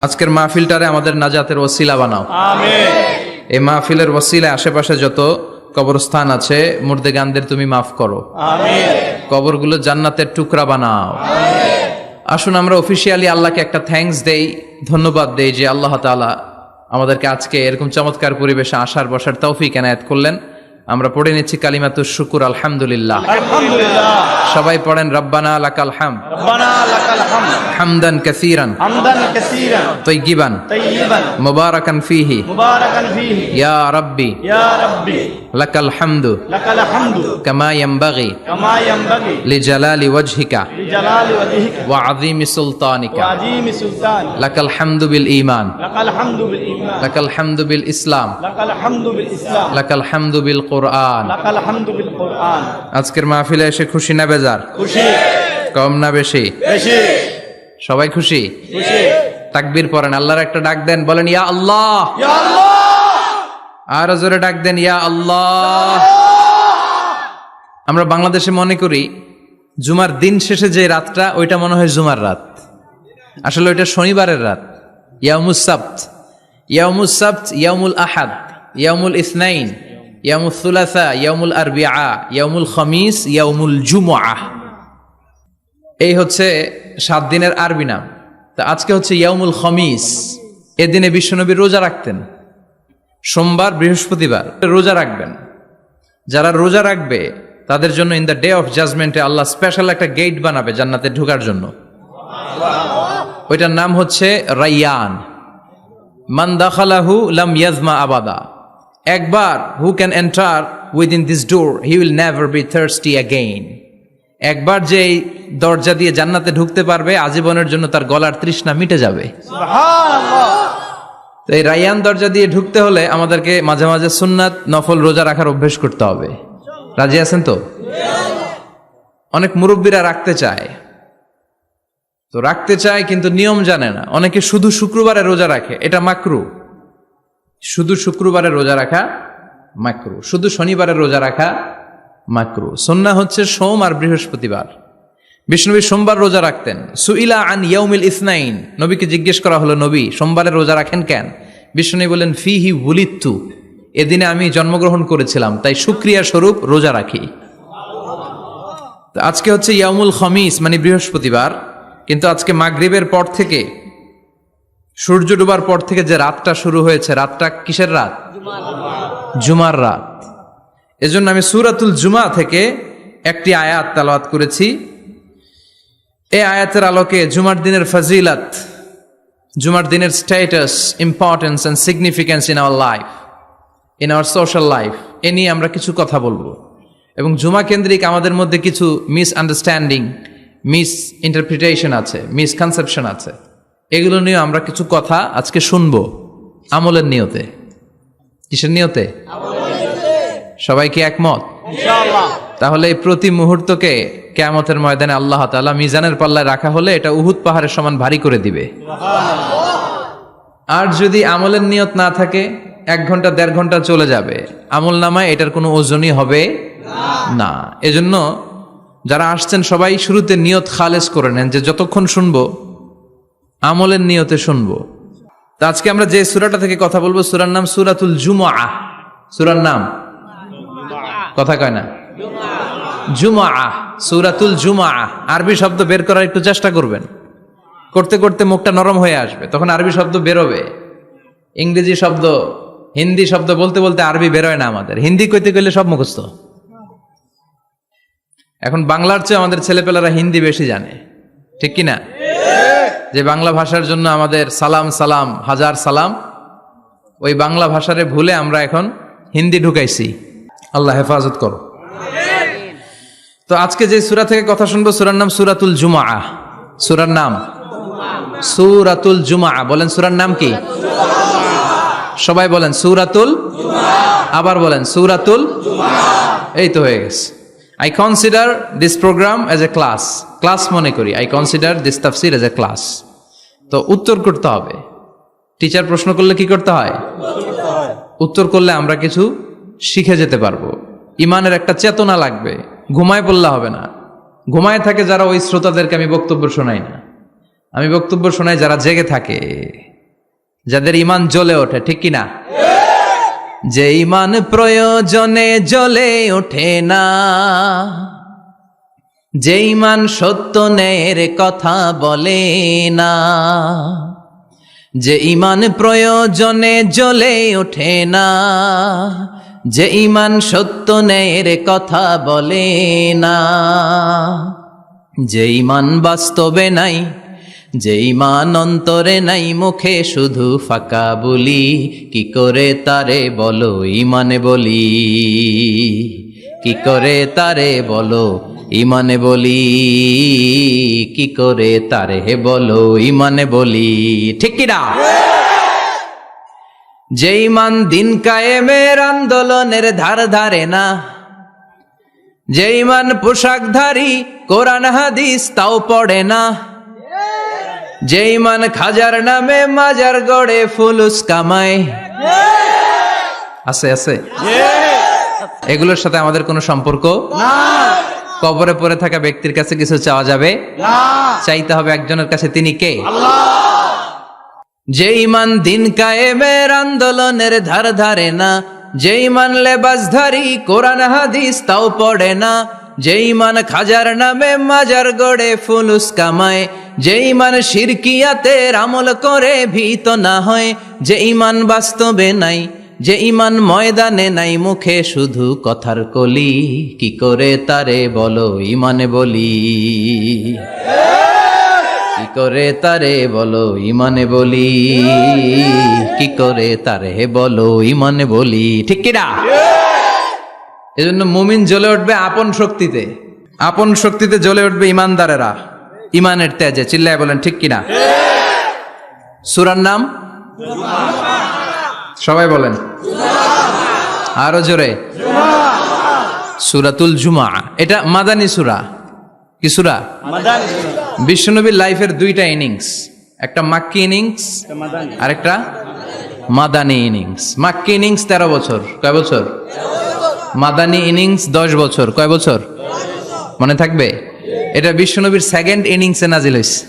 আজকের মাহফিলটারে আমাদের নাজাতের ওসিলা বানাও, আমিন। এই মাহফিলের ওসিলায় আশেপাশে যত কবরস্থান আছে মুর্দেগানদের তুমি মাফ করো, আমিন। কবরগুলো জান্নাতের টুকরা বানাও। আসুন আমরা অফিসিয়ালি আল্লাহকে একটা থ্যাঙ্কস দেই, ধন্যবাদ দেই যে আল্লাহ তাআলা আমাদেরকে আজকে এরকম চমৎকার পরিবেশে আসার বসার তৌফিক এনায়েত করলেন। আমরা পড়ে নিচ্ছি কালিমাতুশ শুকুর আলহামদুলিল্লাহ। আলহামদুলিল্লাহ। সবাই পড়েন রব্বানা লাকাল হামদ রব্বানা লাকাল হামদ হামদান কাসীরান হামদান কাসীরান তাইয়িবান তাইয়িবান মুবারাকান ফীহি মুবারাকান ফীহি ইয়া রাব্বি ইয়া রাব্বি লাকাল হামদু লাকাল হামদু কামা ইয়ানবাগি কামা ইয়ানবাগি লিজালালি ওয়াজহিকা লিজালালি ওয়াজহিকা ওয়া আযীমি সুলতানিকা ওয়া আযীমি সুলতান লাকাল হামদু বিল ঈমান লাকাল হামদু বিল ঈমান লাকাল হামদু বিল ইসলাম লাকাল হামদু বিল ইসলাম লাকাল হামদু বিল কুরআন। লাকাল হামদু বিল কুরআন। আজকের মাহফিলে এসে খুশি না বেজার? খুশি, কম না বেশি? বেশি সবাই খুশি? খুশি। তাকবীর পড়েন, আল্লাহর একটা ডাক দেন, বলেন ইয়া আল্লাহ। ইয়া আল্লাহ। আর জোরে ডাক দেন ইয়া আল্লাহ। আমরা বাংলাদেশে মনে করি জুমার দিন শেষে যে রাতটা ওইটা মনে হয় জুমার রাত, আসলে ওইটা শনিবারের রাত। ইয়াউমুস সাবত, ইয়াউমুস সাবত, ইয়াউমুল আহাদ, ইয়াউমুল ইসনাইন, ইয়াউমুল সুলাসা, ইয়াউমুল আরবিআ, ইয়াউমুল খামিস, ইয়াউমুল জুমআহ। এই হচ্ছে 7 দিনের আরবি নাম। তা আজকে হচ্ছে ইয়াউমুল খামিস। এদিনে বিশ্বনবী রোজা রাখতেন, সোমবার বৃহস্পতিবার রোজা রাখবেন। যারা রোজা রাখবে তাদের জন্য ইন দ্য ডে অফ জাজমেন্টে আল্লাহ স্পেশাল একটা গেট বানাবে জান্নাতে ঢোকার জন্য। ওইটার নাম হচ্ছে রাইয়ান। মান দাখালাহু লাম ইয়াজমা আবাদা। একবার who can enter within this door he will never be thirsty again. একবার যে এই দরজা দিয়ে জান্নাতে ঢুকতে পারবে আজীবনের জন্য তার গলার তৃষ্ণা মিটে যাবে। সুবহানাল্লাহ। তো এই রাইয়ান দরজা দিয়ে ঢুকতে হলে আমাদেরকে মাঝে মাঝে সুন্নাত নফল রোজা রাখার অভ্যেস করতে হবে। রাজি আছেন তো? অনেক মুরব্বীরা রাখতে চায়, তো রাখতে চায় কিন্তু নিয়ম জানে না। অনেকে শুধু শুক্রবারে রোজা রাখে, এটা মাকরু। শুধু শুক্রবারে রোজা রাখা মাকরু, শুধু শনিবারে রোজা রাখা মাকরু। সুন্নাহ হচ্ছে সোম আর বৃহস্পতিবার। বিষ্ণুনবী সোমবার রোজা রাখতেন। সুইলা আন ইয়াউমিল ইসনাইন, নবীকে জিজ্ঞেস করা হলো, নবী সোমবারে রোজা রাখেন কেন? বিষ্ণুনবী বলেন ফিহি উলিদতু, এদিনে আমি জন্মগ্রহণ করেছিলাম তাই শুকরিয়া স্বরূপ রোজা রাখি। তো আজকে হচ্ছে ইয়াউমুল খামিস মানে বৃহস্পতিবার, কিন্তু আজকে মাগরিবের পর থেকে সূর্য ডোবার পর থেকে যে রাতটা শুরু হয়েছে, রাতটা কিসের রাত? জুমার রাত। এজন্য আমি সূরাতুল জুমা থেকে একটি আয়াত তেলাওয়াত করেছি। এই আয়াতের আলোকে জুমার দিনের ফজিলত, জুমার দিনের status, importance and significance in our life, in our social life, এ নিয়ে আমরা কিছু কথা বলবো। এবং জুমা কেন্দ্রিক আমাদের মধ্যে কিছু মিসআন্ডারস্ট্যান্ডিং, মিস ইন্টারপ্রিটেশন আছে, মিসকনসেপশন আছে। এগুলো নিয়ে আমরা কিছু কথা আজকে শুনবো আমলের নিয়তে। কিসের নিয়তে? সবাই কি একমত? ইনশাআল্লাহ। তাহলে এই প্রতি মুহূর্তকে কিয়ামতের ময়দানে আল্লাহ তাআলা মিজানের পাল্লায় রাখা হলে এটা উহুদ পাহাড়ের সমান ভারী করে দিবে। আর যদি আমলের নিয়ত না থাকে 1 ঘন্টা 1.5 ঘন্টা চলে যাবে, আমল নামায় এটার কোনো ওজনই হবে না। এজন্য যারা আসছেন সবাই শুরুতে নিয়ত খালেস করে নেন যে যতক্ষণ শুনবো আমলের নিয়তে শুনবো। তো আজকে আমরা যে সূরাটা থেকে কথা বলবো সূরার নাম সূরাতুল জুমআহ। সূরার নাম কথা কয় না? জুমআহ, সূরাতুল জুমআহ। আরবি শব্দ বের করার একটু চেষ্টা করবেন, করতে করতে মুখটা নরম হয়ে আসবে, তখন আরবি শব্দ বেরোবে। ইংরেজি শব্দ, হিন্দি শব্দ বলতে বলতে আরবি বেরোয় না আমাদের। হিন্দি কইতে গেলে সব মুখস্থ। এখন বাংলার চেয়ে আমাদের ছেলেপেলারা হিন্দি বেশি জানে, ঠিক কিনা? যে বাংলা ভাষার জন্য আমাদের সালাম সালাম হাজার সালাম, ওই বাংলা ভাষারে ভুলে আমরা এখন হিন্দি ঢুকাইছি। আল্লাহ হেফাজত করো। তো আজকে যে সূরা থেকে কথা শুনবো সূরার নাম সূরাতুল জুমআহ। সূরার নাম সূরাতুল জুমআহ। বলেন সূরার নাম কি? সবাই বলেন সূরাতুল জুমআহ। আবার বলেন সূরাতুল জুমআহ। এই তো হয়ে গেছে। I consider this program as a class. Class মনে করি। I consider this tafsir as a class. তো উত্তর করতে হবে। টিচার প্রশ্ন করলে কি করতে হয়? উত্তর করলে আমরা কিছু শিখে যেতে পারবো। ইমানের একটা চেতনা লাগবে। ঘুমায় পড়লে হবে না। ঘুমায় থাকে যারা, ওই শ্রোতাদেরকে আমি বক্তব্য শোনাই না। আমি বক্তব্য শোনাই যারা জেগে থাকে। যাদের ইমান জ্বলে ওঠে, ঠিক কিনা? যে ইমান প্রয়োজনে জ্বলে ওঠে না, যে ইমান সত্য ন্যায়ের কথা বলে না, যে ইমান প্রয়োজনে জ্বলে ওঠে না, যে ইমান সত্য ন্যায়ের কথা বলে না, যে ইমান বাস্তবে নাই, যে ইমান অন্তরে নাই, মুখে শুধু ফাঁকা বলি, কি করে তারে বলো ইমানে বলি, কি করে তারে বলো ইমানে বলি, কি করে তারে বলো ইমানে বলি, ঠিক কিনা? যে ইমান দিন কায়েমের আন্দোলনের ধার ধারে না, যে ইমান পোশাকধারী কোরআন হাদিস তাও পড়ে না, যে ইমান খাজার নামে মাজার গড়ে ফুলুস কামায়, আছে আছে, এগুলোর সাথে আমাদের কোনো সম্পর্ক না, কবরে পড়ে থাকা ব্যক্তির কাছে কিছু চাওয়া যাবে না, চাইতে হবে একজনের কাছে, তিনি কে? আল্লাহ। যে ইমান দিন কায়েমের আন্দোলনের ধার ধারে না, যে ইমান লেবাসধারী কোরআন হাদিস তাও পড়ে না, যে ইমান খাজার নামে মাজার গড়ে ফুলুস কামায়, যে ইমান শিরকিয়াতের আমল করে ভীত না হয়, যে ইমান বাস্তবে নাই, যে ইমান ময়দানে নাই, মুখে শুধু কথার কলি, কি করে তারে বলো ইমানে বলি, কি করে তারে বলো ইমানে বলি, কি করে তারে বলো ইমানে বলি, ঠিক কিনা? এজন্য মুমিন জ্বলে উঠবে আপন শক্তিতে, আপন শক্তিতে জ্বলে উঠবে ইমানদারেরা ইমানের তেজে। চিল্লায় বলেন ঠিক কিনা? সূরার নাম সবাই বলেন আরো জোরে, সূরাতুল জুমা। এটা মাদানী সূরা। কি সূরা? মাদানী। বিশ্বনবীর লাইফের দুইটা ইনিংস, একটা মাক্কি ইনিংস মাদানী। আর একটা মাদানী ইনিংস। মাক্কি ইনিংস 13 বছর, কয় বছর? মাদানী ইনিংস 10 বছর, কয় বছর? মনে থাকবে? এটা বিশ্বনবীর সেকেন্ড ইনিংসে নাজিল হয়েছে।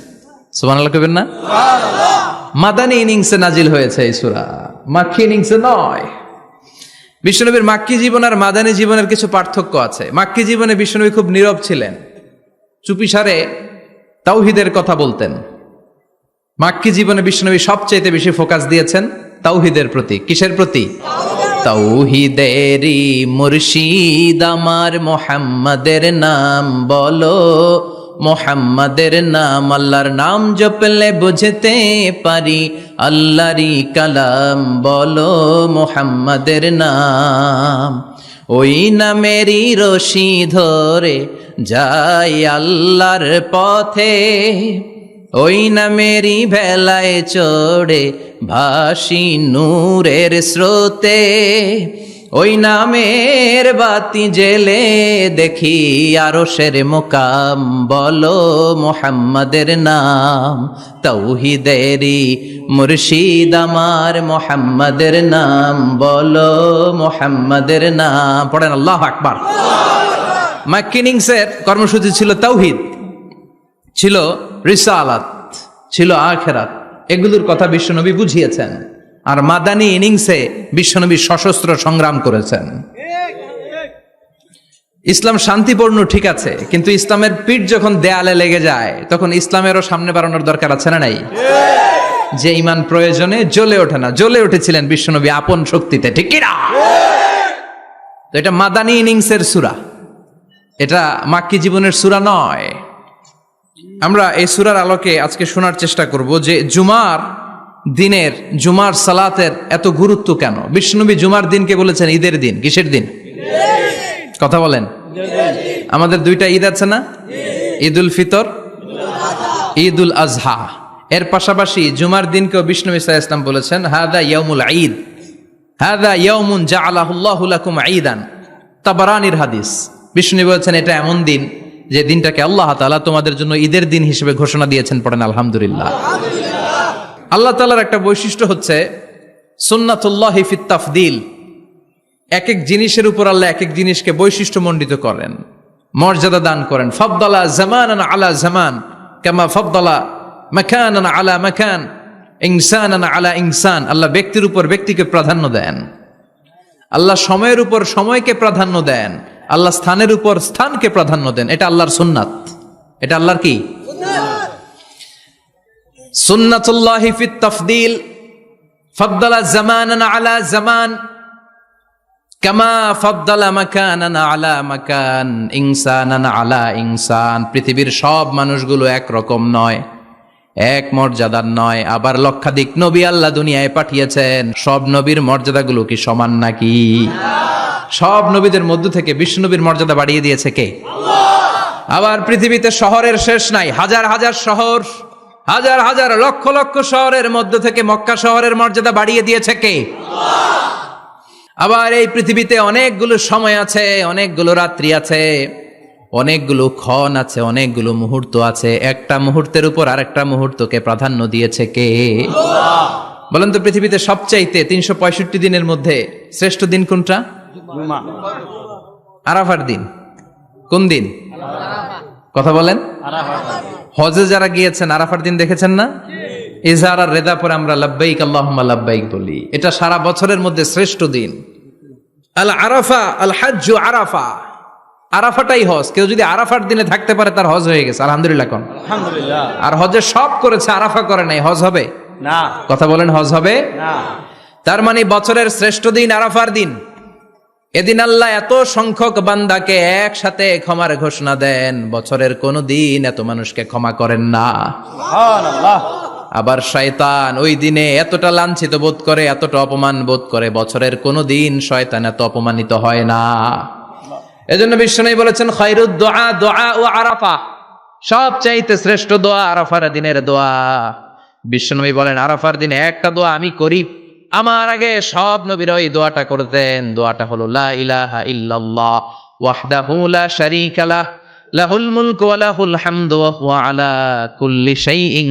সুবহানাল্লাহ কইবেন না? মাদানী ইনিংসে নাজিল হয়েছে এই সূরা, মাক্কি ইনিংসে নয়। বিশ্বনবীর মাক্কি জীবন আর মাদানী জীবনের কিছু পার্থক্য আছে। মাক্কি জীবনে বিশ্বনবী খুব নীরব ছিলেন, চুপিসারে তাওহীদের কথা বলতেন। মাক্কি জীবনে বিশ্বনবী সবচেয়ে বেশি ফোকাস দিয়েছেন তাওহীদের প্রতি। কিসের প্রতি? তাওহীদেরই মুর্শিদ আমার মুহাম্মাদের নাম বলো, মুহাম্মাদের নাম, আল্লাহর নাম জপলে বুঝতে পারি, আল্লাহরই কালাম বলো মুহাম্মাদের নাম। ওই নামেরই রশি ধরে যাই আল্লাহর পথে, ওই নামেরই ভেলায় চড়ে ভাসি নূরের স্রোতে, ওই নামের বাতি জেলে দেখি আরশের মুকাম বলো মুহাম্মাদের নাম। তাওহীদেরই মুর্শিদ আমার মুহাম্মাদের নাম বলো মুহাম্মাদের নাম। পড়েন আল্লাহু আকবার। মাক্কি ইনিংসের কর্মসূচি ছিল তাওহীদ, ছিল রিসালাত, ছিল আখিরাত, এগুলোর কথা বিশ্বনবী বুঝিয়েছেন। আর মাদানী ইনিংসে বিশ্বনবী সশস্ত্র সংগ্রাম করেছেন। ইসলাম শান্তিপূর্ণ ঠিক আছে, কিন্তু ইসলামের পিঠ যখন দেয়ালে লেগে যায় তখন ইসলামেরও সামনে বাড়ানোর দরকার আছে না নাই? যে ইমান প্রয়োজনে জ্বলে ওঠে না, জ্বলে উঠেছিলেন বিশ্বনবী আপন শক্তিতে, ঠিক কি না? তো এটা মাদানী ইনিংসের সূরা, এটা মাক্কি জীবনের সূরা নয়। আমরা এই সূরার আলোকে আজকে শোনার চেষ্টা করব যে জুমার দিনের, জুমার সালাতের এত গুরুত্ব কেন। বিশ্বনবী জুমার দিনকে বলেছেন ঈদের দিন। কিসের দিন? কথা বলেন। আমাদের দুইটা ঈদ আছে না? ঈদুল ফিতর, ঈদুল আজহা। এর পাশাপাশি জুমার দিনকেও বিশ্বনবী সাল্লাল্লাহু আলাইহি ওয়াসাল্লাম বলেছেন হাদা ইয়াউমুল ঈদ, হাদা ইয়াউমুন জাআলাহুল্লাহু লাকুম ঈদান। তাবারানির হাদিস। বিশ্বনবী বলেছেন এটা এমন দিন যে দিনটাকে আল্লাহ তাআলা তোমাদের জন্য ঈদের দিন হিসেবে ঘোষণা দিয়েছেন। পড়েন আলহামদুলিল্লাহ। আল্লাহ তাআলার একটা বৈশিষ্ট্য হচ্ছে সুন্নাতুল্লাহি ফিত তাফদিল। এক এক জিনিসের উপর আল্লাহ এক এক জিনিসকে বৈশিষ্ট্যমণ্ডিত করেন, মর্যাদা দান করেন। ফাদ্দালা জামানান আলা জামান কামা ফাদ্দালা মাকানান আলা মাকান। ইনসানান আলা ইনসান, আল্লাহ ব্যক্তির উপর ব্যক্তিকে প্রাধান্য দেন, আল্লাহ সময়ের উপর সময়কে প্রাধান্য দেন, আল্লাহ স্থানের উপর স্থানকে প্রাধান্য দেন। এটা আল্লাহর সুন্নাত। এটা আল্লাহর কি সুন্নাতুল্লাহি ফিত তাফদীল, ফাদ্দালা জামানান আলা জামান কামা ফাদ্দালা মাকানান আলা মাকান, ইনসানান আলা ইনসান। পৃথিবীর সব মানুষগুলো এক রকম নয়, এক মর্যাদার নয়। আবার লক্ষাধিক নবী আল্লাহ দুনিয়ায় পাঠিয়েছেন, সব নবীর মর্যাদাগুলো কি সমান নাকি? সব নবীদের মধ্য থেকে বিষ্ণু নবীর মর্যাদা বাড়িয়ে দিয়েছে কে? আবার পৃথিবীতে শহরের শেষ নাই, হাজার হাজার শহর, হাজার হাজার লক্ষ লক্ষ শহরের মধ্য থেকে মক্কা শহরের মর্যাদা বাড়িয়ে দিয়েছে কে? আবার এই পৃথিবীতে অনেকগুলো সময় আছে, অনেকগুলো রাত্রি আছে, অনেকগুলো ক্ষণ আছে, অনেকগুলো মুহূর্ত আছে। একটা মুহূর্তের উপর আরেকটা মুহূর্তকে প্রাধান্য দিয়েছে কে? বলেন তো, পৃথিবীতে সবচাইতে 365 দিনের মধ্যে শ্রেষ্ঠ দিন কোনটা? জুমা। আরাফার দিন। কোন দিন? কথা বলেন। হজে যারা গিয়েছেন আরাফার দিন দেখেছেন না? ইজহার আর রেদা পরে আমরা লাব্বাইক আল্লাহুম্মা লাব্বাইক বলি। এটা সারা বছরের মধ্যে শ্রেষ্ঠ দিন। আল আরাফা, আল হাজ্জু আরাফা। আরাফাটাই হজ। কেউ যদি আরাফার দিনে থাকতে পারে তার হজ হয়ে গেছে, আলহামদুলিল্লাহ কোন। আলহামদুলিল্লাহ। আর হজে সব করেছে, আরাফা করে নাই, হজ হবে না। কথা বলেন, হজ হবে না। তার মানে বছরের শ্রেষ্ঠ দিন আরাফার দিন। এদিন আল্লাহ এত সংখ্যক বান্দাকে একসাথে ক্ষমার ঘোষণা দেন, বছরের কোন দিন এত মানুষকে ক্ষমা করেন না। সুবহানাল্লাহ। আবার শয়তান ওই দিনে এতটা লাঞ্ছিত বোধ করে, এতটা অপমান বোধ করে, বছরের কোন দিন শয়তান এত অপমানিত হয় না। এজন্য বিশ্বনবী বলেছেন, খায়রুদ দুআ দুআ ও আরাফা, সবচাইতে শ্রেষ্ঠ দোয়া আরাফার দিনের দোয়া। বিশ্বনবী বলেন, আরাফার দিনে একটা দোয়া আমি করি, আমার আগে সব নবীরা ওই দোয়াটা করতেন। দোয়াটা হলো লা ইলাহা ইল্লাল্লাহ ওয়াহদাহু লা শারীকা লাহ লাহুল মুলকু ওয়া লাহুল হামদু ওয়া হুয়া আলা কুল্লি শাইইন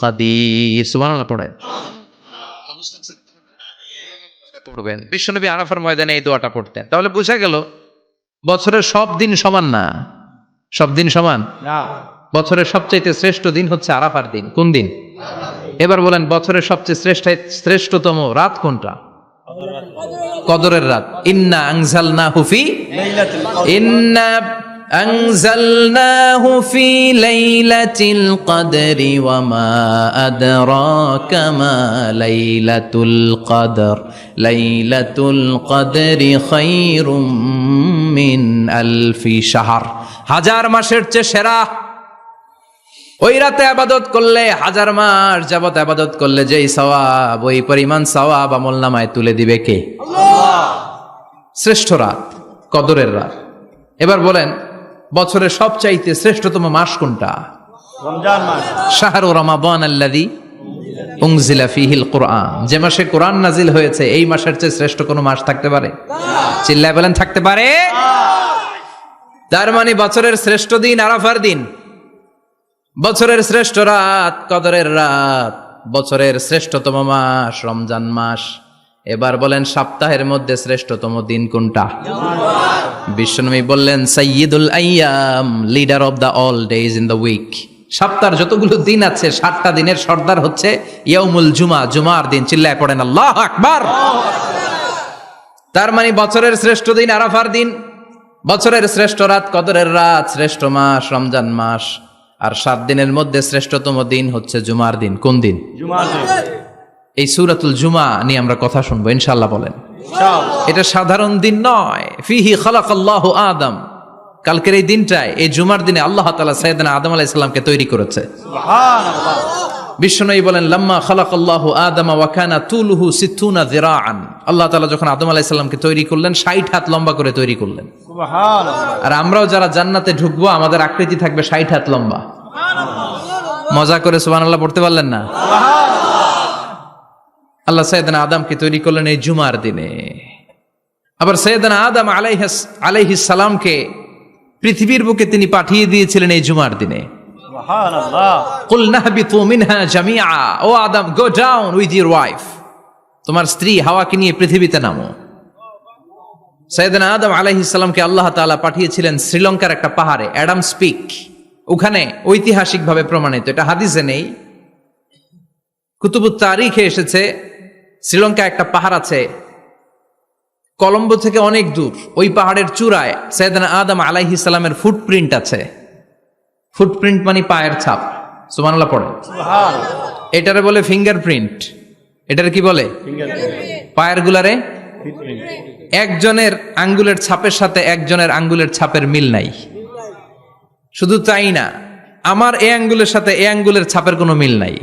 কাদির। সুবহানাল্লাহ পড়েন। পড়বেন। বিশ্বনবী আরাফার ময়দানে এই দোয়াটা পড়তেন। তাহলে বোঝা গেল বছরের সব দিন সমান না। সব দিন সমান না। বছরের সবচেয়ে শ্রেষ্ঠ দিন হচ্ছে আরাফার দিন। কোন দিন? এবার বলেন, বছরের সবচেয়ে শ্রেষ্ঠতম রাত কোনটা? কদরের রাত। ইন্না আনজালনাহু ফি লাইলাতুল কদর। ইন্না আনজালনাহু ফি লাইলাতিল কদরি ওয়া মা আদরাকা মা লাইলাতুল কদর লাইলাতুল কদরি খায়রুম মিন আলফি শাহর। হাজার মাসের চেয়ে সেরা। ওই রাতে আবাদত করলে, হাজার মাস যাবত আবাদত করলে যেই সওয়াব, ওই পরিমাণ সওয়াব আমলনামায় তুলে দিবে কে? আল্লাহ। শ্রেষ্ঠ রাত, কদরের রাত। এবার বলেন, বছরের সবচাইতে শ্রেষ্ঠতম মাস কোনটা? রমজান মাস। শাহরু রমাদান আল্লাযী উনজিলা ফীহিল কুরআন। যে মাসে কোরআন নাজিল হয়েছে, এই মাসের চেয়ে শ্রেষ্ঠ কোনো মাস থাকতে পারে? চিল্লায় বলেন, থাকতে পারে? তার মানে বছরের শ্রেষ্ঠ দিন আরাফার দিন, বছরের শ্রেষ্ঠ রাত কদরের রাত, বছরের শ্রেষ্ঠতম মাস রমজান মাস। এবার বলেন, সপ্তাহের মধ্যে শ্রেষ্ঠতম দিন কোনটা? বিশ্বনবী বললেন, সাইয়্যিদুল আইয়াম, leader of the all days in the week. সপ্তাহের যতগুলো দিন আছে, 7টা দিনের সর্দার হচ্ছে ইয়াউমুল জুমা, জুমার দিন। চিল্লায় পড়েন আল্লাহু আকবার। তার মানে বছরের শ্রেষ্ঠ দিন আরাফার দিন, বছরের শ্রেষ্ঠ রাত কদরের রাত, শ্রেষ্ঠ মাস রমজান মাস। আর 7 দিনের মধ্যে শ্রেষ্ঠতম দিন হচ্ছে জুমার দিন। কোন দিন? জুমার দিন। এই সূরাতুল জুমা নিয়ে আমরা কথা শুনবো ইনশাআল্লাহ। বলেন, ইনশাআল্লাহ। এটা সাধারণ দিন নয়। ফিহি খালাকাল্লাহু আদম। কালকের এই দিনটায়, এই জুমার দিনে আল্লাহ তাআলা সাইয়েদনা আদম আলাইহিস সালামকে তৈরি করেছে। সুবহানাল্লাহ। বিশ্বনবী বলেন, লাম্মা খালাকাল্লাহু আদম ওয়া কানা তুলুহু 60 যিরাআন। আল্লাহ তাআলা যখন আদম আলাইহিস সালামকে তৈরি করলেন, 60 হাত লম্বা করে তৈরি করলেন। সুবহানাল্লাহ। আর আমরাও যারা জান্নাতে ঢুকবো, আমাদের আকৃতি থাকবে 60 হাত লম্বা। মজা করে সুবহানাল্লাহ পড়তে পারলেন না? আল্লাহ সাইয়েদনা আদমকে তৈরি করলেন এই জুমার দিনে। আবার সাইয়েদনা আদম আলাইহিস সালামকে পৃথিবীর বুকে তিনি পাঠিয়ে দিয়েছিলেন এই জুমার দিনে। সুবহানাল্লাহ। কুল নাহবিতু মিনহা জামিআ, ও Adam, go down with your wife, তোমার স্ত্রী হাওয়াকে নিয়ে পৃথিবীতে নামো। সাইয়েদনা আদম আলাইহিস সালামকে আল্লাহ তাআলা পাঠিয়েছিলেন শ্রীলঙ্কার একটা পাহাড়ে, অ্যাডামস পিক। ওখানে ঐতিহাসিকভাবে প্রমাণিত, এটা হাদিসে নেই, কুতুবুত তারিখে এসেছে শ্রীলঙ্কা একটা পাহাড় আছে কলম্বো থেকে অনেক দূর, ওই পাহাড়ের চূড়ায় সাইয়েদনা আদম আলাইহিস সালামের ফুটপ্রিন্ট আছে। ফুটপ্রিন্ট মানে পায়ের ছাপ, সুবহানাল্লাহ পড়ে। সুবহানাল্লাহ। এটারে বলে ফিঙ্গারপ্রিন্ট। এটারে কি বলে? ফিঙ্গারপ্রিন্ট। পায়ের গুলারে ফিটপ্রিন্ট। একজনের আঙ্গুলের ছাপের সাথে একজনের আঙ্গুলের ছাপের মিল নাই। শুধু তাই না, আমার এ আঙ্গুলের সাথে এ আঙ্গুলের ছাপের কোনো মিল নাই।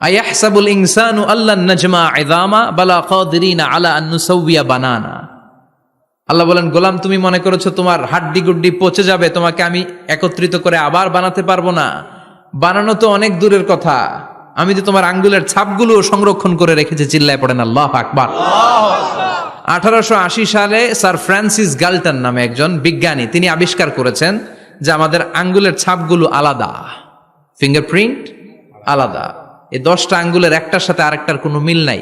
আয়াহসাবুল ইনসানু আল্লান নাজমা ইযামা বালা কাদিরিনা আলা আন নুসাউবিয়া বানানা। আল্লাহ বলেন, গোলাম তুমি মনে করেছো তোমার হাড্ডি গুড্ডি পচে যাবে, তোমাকে আমি একত্রিত করে আবার বানাতে পারবো না? বানানো তো অনেক দূরের কথা, আমি তো তোমার আঙ্গুলের ছাপগুলো সংরক্ষণ করে রেখেছি। চিল্লায় পড়েন আল্লাহু আকবার। 1880 সালে স্যার ফ্রান্সিস গাল্টন নামে একজন বিজ্ঞানী, তিনি আবিষ্কার করেছেন যে আমাদের আঙ্গুলের ছাপগুলো আলাদা, ফিঙ্গারপ্রিন্ট আলাদা। এই 10টা আঙ্গুলের একটার সাথে আরেকটার কোনো মিল নাই।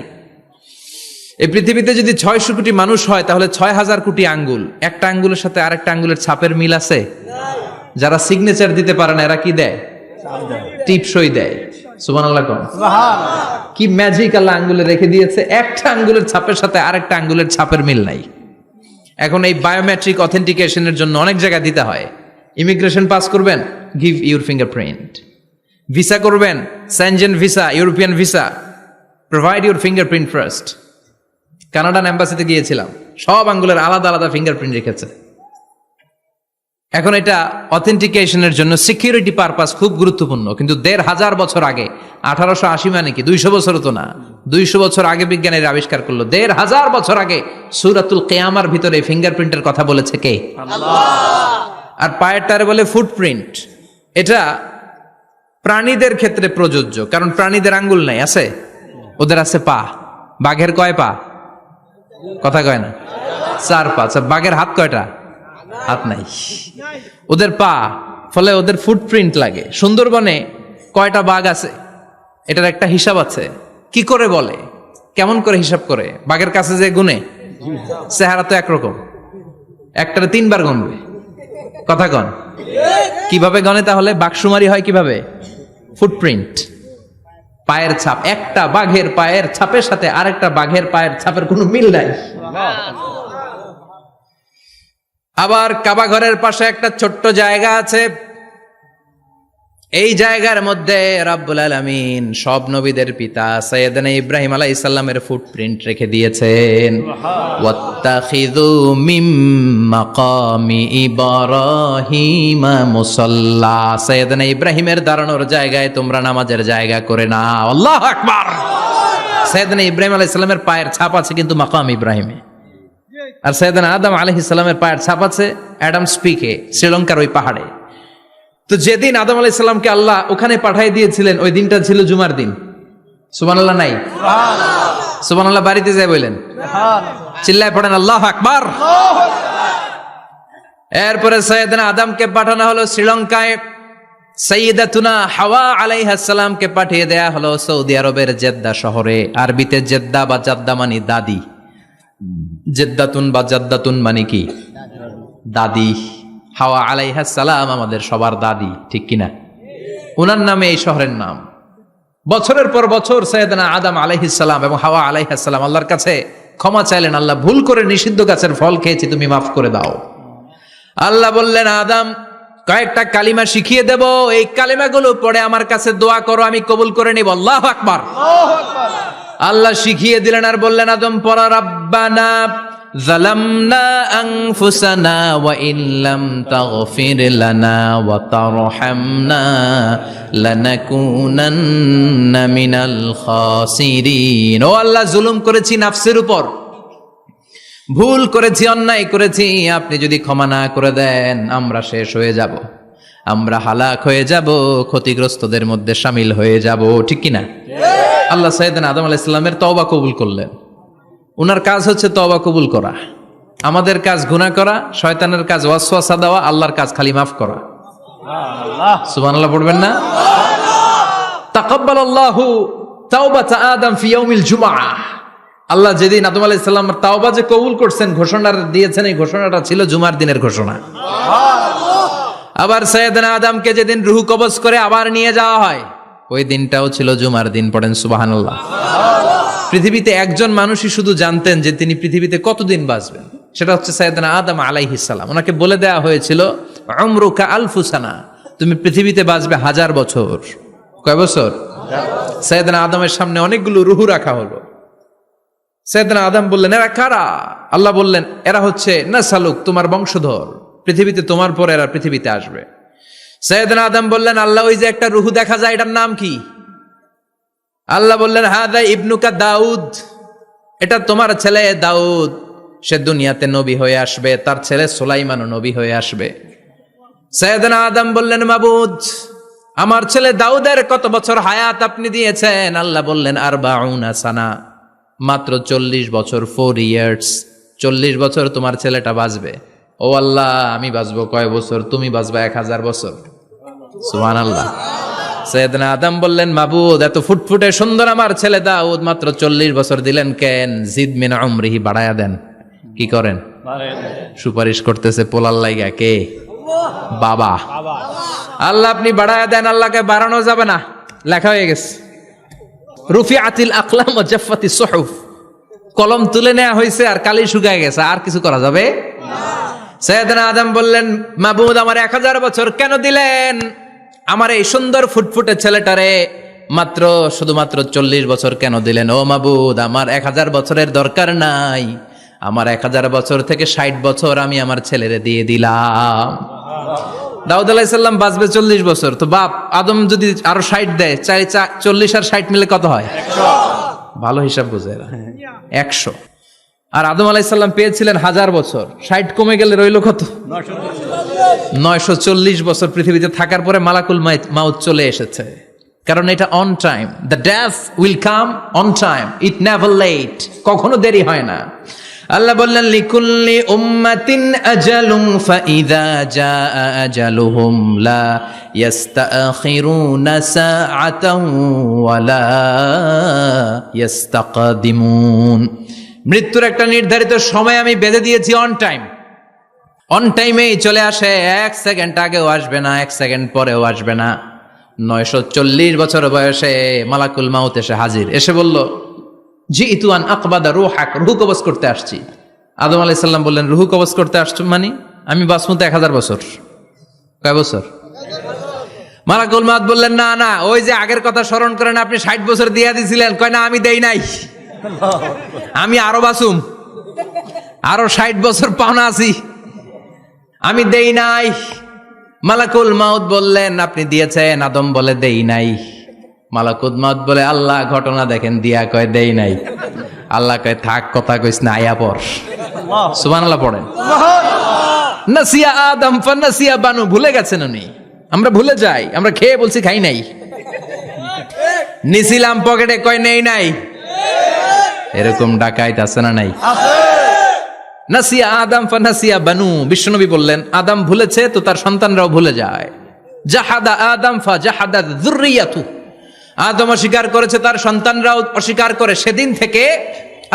এই পৃথিবীতে যদি 600 কোটি মানুষ হয় তাহলে 6000 কোটি আঙ্গুল, একটা আঙ্গুলের সাথে আরেকটা আঙ্গুলের ছাপের মিল আছে? যারা সিগনেচার দিতে পারে না এরা কি দেয়? টিপসই দেয়। সুবহানাল্লাহ কোন সুবহানাল্লাহ। কি ম্যাজিক আল্লাহ আঙ্গুলে রেখে দিয়েছে, একটা আঙ্গুলের ছাপের সাথে আরেকটা আঙ্গুলের ছাপের মিল নাই। এখন এই বায়োমেট্রিক অথেন্টিকেশনের জন্য অনেক জায়গায় দিতে হয়। ইমিগ্রেশন পাস করবেন, গিভ ইউর ফিঙ্গারপ্রিন্ট। ভিসা করবেন, Schengen visa, European visa, provide your fingerprint first. Canadian এম্বাসিতে গিয়েছিলাম, সব আঙ্গুলের আলাদা আলাদা ফিঙ্গারপ্রিন্ট রেখেছে। এখন এটা অথেন্টিকেশনের জন্য সিকিউরিটি পারপাস খুব গুরুত্বপূর্ণ, কিন্তু 1500 বছর আগে, 1880 মানে কি 200 বছর তো না, 200 বছর আগে বিজ্ঞানীরা আবিষ্কার করলো। 1500 বছর আগে সূরাতুল কিয়ামার ভিতরে ফিঙ্গারপ্রিন্টের কথা বলেছে কে? আল্লাহ। আর পায়ের টারে বলে ফুটপ্রিন্ট। এটা প্রাণীদের ক্ষেত্রে প্রযোজ্য, কারণ প্রাণীদের আঙ্গুল নাই, আছে? ওদের আছে পা। বাঘের কয় পা? কথা কয় না, 4 পা। আচ্ছা, বাঘের হাত কয়টা? হাত নাই, ওদের পা, ফলে ওদের ফুটপ্রিন্ট লাগে। সুন্দরবনে কয়টা বাঘ আছে এটার একটা হিসাব আছে। কি করে বলে, কেমন করে হিসাব করে? বাঘের কাছে যে গুনে, চেহারা তো একরকম, একটারে 3 বার গুনবে। কথা কন, কিভাবে গনে তাহলে? বাঘসুমারি হয় কিভাবে? ফুটপ্রিন্ট, পায়ের ছাপ। একটা বাঘের পায়ের ছাপের সাথে আরেকটা বাঘের পায়ের ছাপের কোনো মিল নাই। আবার কাবা ঘরের পাশে একটা ছোট্ট জায়গা আছে, এই জায়গার মধ্যে রাব্বুল আলামিন সব নবীদের পিতা সাইয়েদনা ইব্রাহিম আলাইহিস সালামের ফুটপ্রিন্ট রেখে দিয়েছেন। ওয়াত্তাখিযু মিম মাকামি ইব্রাহিম মুসাল্লা, সাইয়েদনা ইব্রাহিমের দাঁড়ানোর জায়গায় তোমরা নামাজের জায়গা করে নাও। আল্লাহু আকবার। সাইয়েদনা ইব্রাহিম আলাইহিস সালামের পায়ের ছাপ আছে কিন্তু মাকাম ইব্রাহিমে, আর সাইয়েদনা আদম আলাইহিস সালামের পায়ের ছাপ আছে অ্যাডামস পিকে, শ্রীলঙ্কার ওই পাহাড়ে। তো যেদিন আদম আলাইহিস সালামকে আল্লাহ ওখানে পাঠিয়ে দিয়েছিলেন, ওই দিনটা ছিল জুমার দিন। সুবহানাল্লাহ নাই? সুবহানাল্লাহ বাড়িতে যায় বলেন, চিল্লায় পড়েন আল্লাহু আকবার। এরপরে সাইয়েদনা আদমকে পাঠানো হলো শ্রীলঙ্কায়, সাইয়্যিদাতুনা হাওয়া আলাইহাস সালামকে পাঠিয়ে দেয়া হলো সৌদি আরবের জেদ্দা শহরে। আরবিতে জেদ্দা বা জাদ্দা মানে দাদি, জেদ্দাতুন বা জাদ্দাতুন মানে কি? দাদি। হাওয়া আলাইহাস সালাম আমাদের সবার দাদি, ঠিক কিনা? ওনার নামে এই শহরের নাম। বছরের পর বছর সাইয়েদনা আদম আলাইহিস সালাম এবং হাওয়া আলাইহাস সালাম আল্লাহর কাছে ক্ষমা চাইলেন, আল্লাহ ভুল করে নিষিদ্ধ গাছের ফল খেয়েছি, তুমি মাফ করে দাও। আল্লাহ বললেন, আদম কয়েকটা কালিমা শিখিয়ে দেব, এই কালিমাগুলো পড়ে আমার কাছে দোয়া করো, আমি কবুল করে নিব। আল্লাহু আকবার। আল্লাহ শিখিয়ে দিলেন আর বললেন, আদম পড়া, রাব্বানা যালামনা আনফুসানা ওয়া ইল্লাম তাগফির লানা ওয়া তারহামনা লানাকুনান্না মিনাল খাসিরিন। ও আল্লাহ, জুলুম করেছি নাফসের উপর, ভুল করেছি, অন্যায় করেছি, আপনি যদি ক্ষমা না করে দেন আমরা শেষ হয়ে যাব, আমরা হালাক হয়ে যাব, ক্ষতিগ্রস্তদের মধ্যে শামিল হয়ে যাব, ঠিক কিনা? আল্লাহ সাইয়েদনা আদম আলাইহিস সালামের তওবা কবুল করলেন। উনার কাজ হচ্ছে তওবা কবুল করা, আমাদের কাজ গুনাহ করা, শয়তানের কাজ ওয়াসওয়াসা দেওয়া, আল্লাহর কাজ খালি মাফ করা। সুবহানাল্লাহ পড়বেন না? তাকাব্বালাল্লাহু তাওবাতা আদম ফি ইয়াউমিল জুমআহ। আল্লাহ যেদিন আদম আলাইহিস সালামের তাওবা যে কবুল করছেন, ঘোষণা দিয়েছেন, এই ঘোষণাটা ছিল জুমার দিনের ঘোষণা। আবার সাইয়েদনা আদমকে যেদিন রূহ কবজ করে আবার নিয়ে যাওয়া হয়, ওই দিনটাও ছিল জুমার দিন, পড়েন সুবহানাল্লাহ। পৃথিবীতে একজন মানুষই শুধু জানতেন যে তিনি পৃথিবীতে কতদিন বাঁচবেন, সেটা হচ্ছে সাইয়েদনা আদম আলাইহিস সালাম। ওনাকে বলে দেওয়া হয়েছিল উমরুকা আলফু সানা, তুমি পৃথিবীতে বাঁচবে 1000 বছর। কয় বছর? সাইয়েদনা আদমের সামনে অনেকগুলো রুহু রাখা হলো। সাইয়েদনা আদম বললেন, এরা কারা? আল্লাহ বললেন, এরা হচ্ছে নাসালুক, তোমার বংশধর, পৃথিবীতে তোমার পর এরা পৃথিবীতে আসবে। সাইয়েদনা আদম বললেন, আল্লাহ ওই যে একটা রুহু দেখা যায়, এটার নাম কি? আল্লাহ বললেন, হাদা ইবনুকা দাউদ, এটা তোমার ছেলে দাউদ, সে দুনিয়াতে নবী হয়ে আসবে, তার ছেলে সুলাইমানও নবী হয়ে আসবে। সাইয়েদনা আদম বললেন, মাবুদ, আমার ছেলে দাউদের কত বছর হায়াত আপনি দিয়েছেন? আল্লাহ বললেন, 40 সানা, মাত্র 40 বছর, 4 ইয়ার্স, 40 বছর তোমার ছেলেটা বাঁচবে। ও আল্লাহ, আমি বাঁচবো কয় বছর? তুমি বাঁচবা 1000 বছর। সুবহানাল্লাহ। সাইয়েদনা আদম বললেন, মাবুদ, এত ফুটফুটে সুন্দর আমার ছেলে দাউদ, মাত্র 40 বছর দিলেন কেন? জিদ মিন উমরিহি, বাড়ায়া দেন। কি করেন? সুপারিশ করতেছে পোলার লাইগা। কে? বাবা। আল্লাহ আপনি বাড়ায়া দেন। আল্লাহকে বাড়ানো যাবে না, লেখা হয়ে গেছে। রুফিআতিল আকলাম ওয়া জাফফাতিস সুহুফ, কলম তুলে নেওয়া হয়েছে আর কালি শুকায় গেছে, আর কিছু করা যাবে না। সাইয়েদনা আদম বললেন, মাবুদ, আমার 1000 বছর কেন দিলেন? আমার এই সুন্দর ফুটফুটে ছেলেটারে মাত্র শুধুমাত্র 40 বছর কেন দিলেন? ও মাবুদ, আমার 1000 বছরের দরকার নাই, আমার 1000 বছর থেকে 60 বছর আমি আমার ছেলেরে দিয়ে দিলাম। দাউদ আলাইহিস সালাম বাঁচবে 40 বছর, তো বাপ আদম যদি আরো 60 দেয়, 40 আর 60 মিলে কত হয়? 100। ভালো হিসাব বুঝে এরা, 100। আর আদম আলাইহিস সালাম পেয়েছিলেন 1000 বছর, 60 কমে গেলে রইল কত? 940 বছর পৃথিবীতে থাকার পরে মালাকুল মাউত চলে এসেছে। কারণ এটা on time, the death will come on time, it never late, কখনো দেরি হয় না। আল্লাহ বললেন, লিকুল্লি উম্মাতিন আজালুন ফাইযা জাআ আজালুহুম লা ইস্তাখিরুনা সাআতান ওয়া লা ইস্তাকদিমুন। মৃত্যুর একটা নির্ধারিত সময় আমি বেঁধে দিয়েছি, অন টাইম, অন টাইমেই চলে আসে, 1 সেকেন্ড আগেও আসবে না, 1 সেকেন্ড পরেও আসবে না। 940 বছর বয়সে মালাকুল মাউত এসে হাজির, এসে বলল, জিইতু আন আকবাদা রূহাক, রূহ কবজ করতে আসছি। আদম আলাইহিস সালাম বললেন, রূহ কবজ করতে আসছো মানে? আমি বাঁচবো তো 1000 বছর। কয় বছর? মালাকুল মাউত বললেন, না না, ওই যে আগের কথা স্মরণ করেন, আপনি 60 বছর দিয়া দিছিলেন। কয় না, আমি দেই নাই, আমি আরো বাঁচুম, আরো 60 বছর পাওনা আছি, আমি দেই নাই। মালাকুল মাউত বললেন, আপনি দিয়েছেন। আদম বলে, দেই নাই। মালাকুল মাউত বলে, আল্লাহ ঘটনা দেখেন, দিয়া কয় দেই নাই। আল্লাহ কয়, থাক, কথা কইস না, আয়া পড়। সুবহানাল্লাহ পড়েন। নাসিয়া আদম ফানাসিয়া বানু, ভুলে গেছেন উনি, আমরা ভুলে যাই, আমরা খেয়ে বলছি খাই নাই, নিছিলাম পকেটে, কয় নেই নাই। এরকম ডাকাইত আছে না নাই? নাসিয়া আদম ফানাসিয়া বানু, বিশ্বনবী বললেন, আদম ভুলেছে তো তার সন্তানরাও ভুলে যায়। জাহাদা আদম ফা জাহাদাত যুররিয়াতু, আদম অস্বীকার করেছে, তার সন্তানরাও অস্বীকার করে। সেদিন থেকে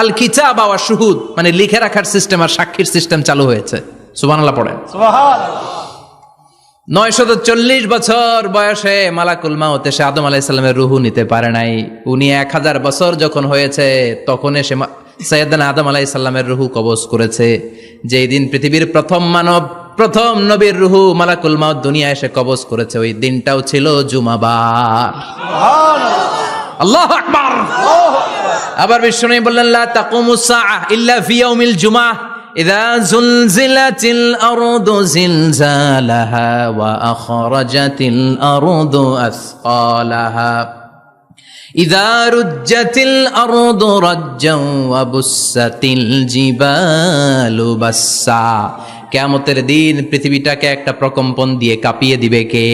আল কিতাব ওয়া শুহুদ, মানে লিখে রাখার সিস্টেম আর সাক্ষীর সিস্টেম চালু হয়েছে। সুবহানাল্লাহ পড়েন। সুবহানাল্লাহ। 940 বছর বয়সে মালাকুল মাউত এসে আদম আলাইহিস সালামের রূহ নিতে পারে নাই। উনি 1000 বছর যখন হয়েছে তখন এসে সাইয়েদনা আদম আলাইহিস সালামের রূহ কবজ করেছে। যেই দিন পৃথিবীর প্রথম মানব, প্রথম নবীর রূহ মালাকুল মাউত দুনিয়া এসে কবজ করেছে, ওই দিনটাও ছিল জুমাবার। সুবহানাল্লাহ, আল্লাহু আকবার। আবার বিশ্বনবী বললেন, লা তাকুমুস সাআহ ইল্লা ফি ইয়াউমিল জুমআহ ইযা যুলজিলাতিল আরদু জিলজালাহা ওয়া আখরাজাতিল আরদু আসকালাহা ইযা রুজ্জাতিল আরদু রাজ্জান ওয়া বুসাতিল জিবালু বাসসা। কিয়ামতের দিন পৃথিবীটাকে একটা প্রকম্পন দিয়ে কাঁপিয়ে দিবে কে?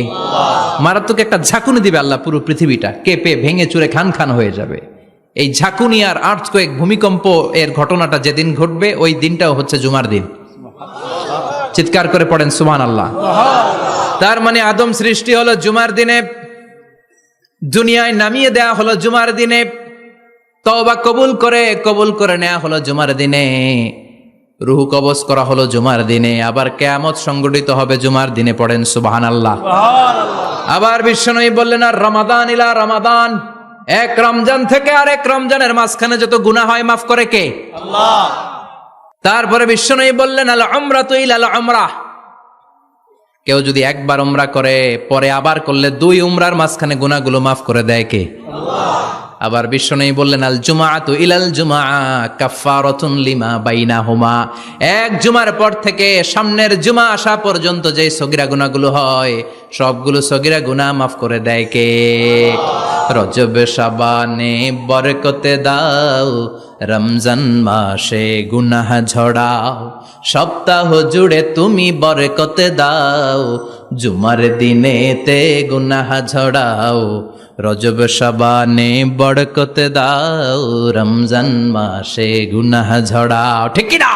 আল্লাহ। মারাত্মক একটা ঝাঁকুনি দিবে আল্লাহ, পুরো পৃথিবীটা কেঁপে ভেঙে চুরে খান খান হয়ে যাবে। এই ঝাঁকুনি আর আর্থকোয়েক, ভূমিকম্প এর ঘটনাটা যেদিন ঘটবে ওই দিনটাও হচ্ছে জুমার দিন। চিৎকার করে পড়েন সুবহানাল্লাহ। তার মানে আদম সৃষ্টি হলো জুমার দিনে, দুনিয়ায় নামিয়ে দেয়া হলো জুমার দিনে, তওবা কবুল করে নেওয়া হলো জুমার দিনে, রূহ কবজ করা হলো জুমার দিনে, আবার কিয়ামত সংগঠিত হবে জুমার দিনে। পড়েন সুবহানাল্লাহ। আবার বিশ্বনবী বললেন আর রমাদান ইলা রমাদান, এক রমজান থেকে আরেক রমজানের মাঝখানে যত গুনাহ হয় মাফ করে কে? আল্লাহ। তারপরে বিশ্বনবী বললেন আল উমরাতু ইলাল উমরাহ, কেউ যদি একবার উমরা করে পরে আবার করলে 2 উমরার মাঝখানে গুনাহগুলো মাফ করে দেয় কে? আবার বিশ্বনবী বললেন আল জুমাআতু ইলাল জুমআ কাফফারাতুন লিমা বাইনাহুমা, এক জুমার পর থেকে সামনের জুমা আসা পর্যন্ত যে সগীরা গুনাহগুলো হয় সবগুলো সগীরা গুনাহ মাফ করে দেয় কে? রজব শাবানে বরকতে দাও, রমজান মাসে গুনাহ ঝড়াও, সপ্তাহ জুড়ে তুমি বরকতে দাও, জুমার দিনেতে গুনাহ ঝড়াও, রজব শাবানে বরকতে দাও, রমজান মাসে গুনাহ ঝড়াও। ঠিক কি না?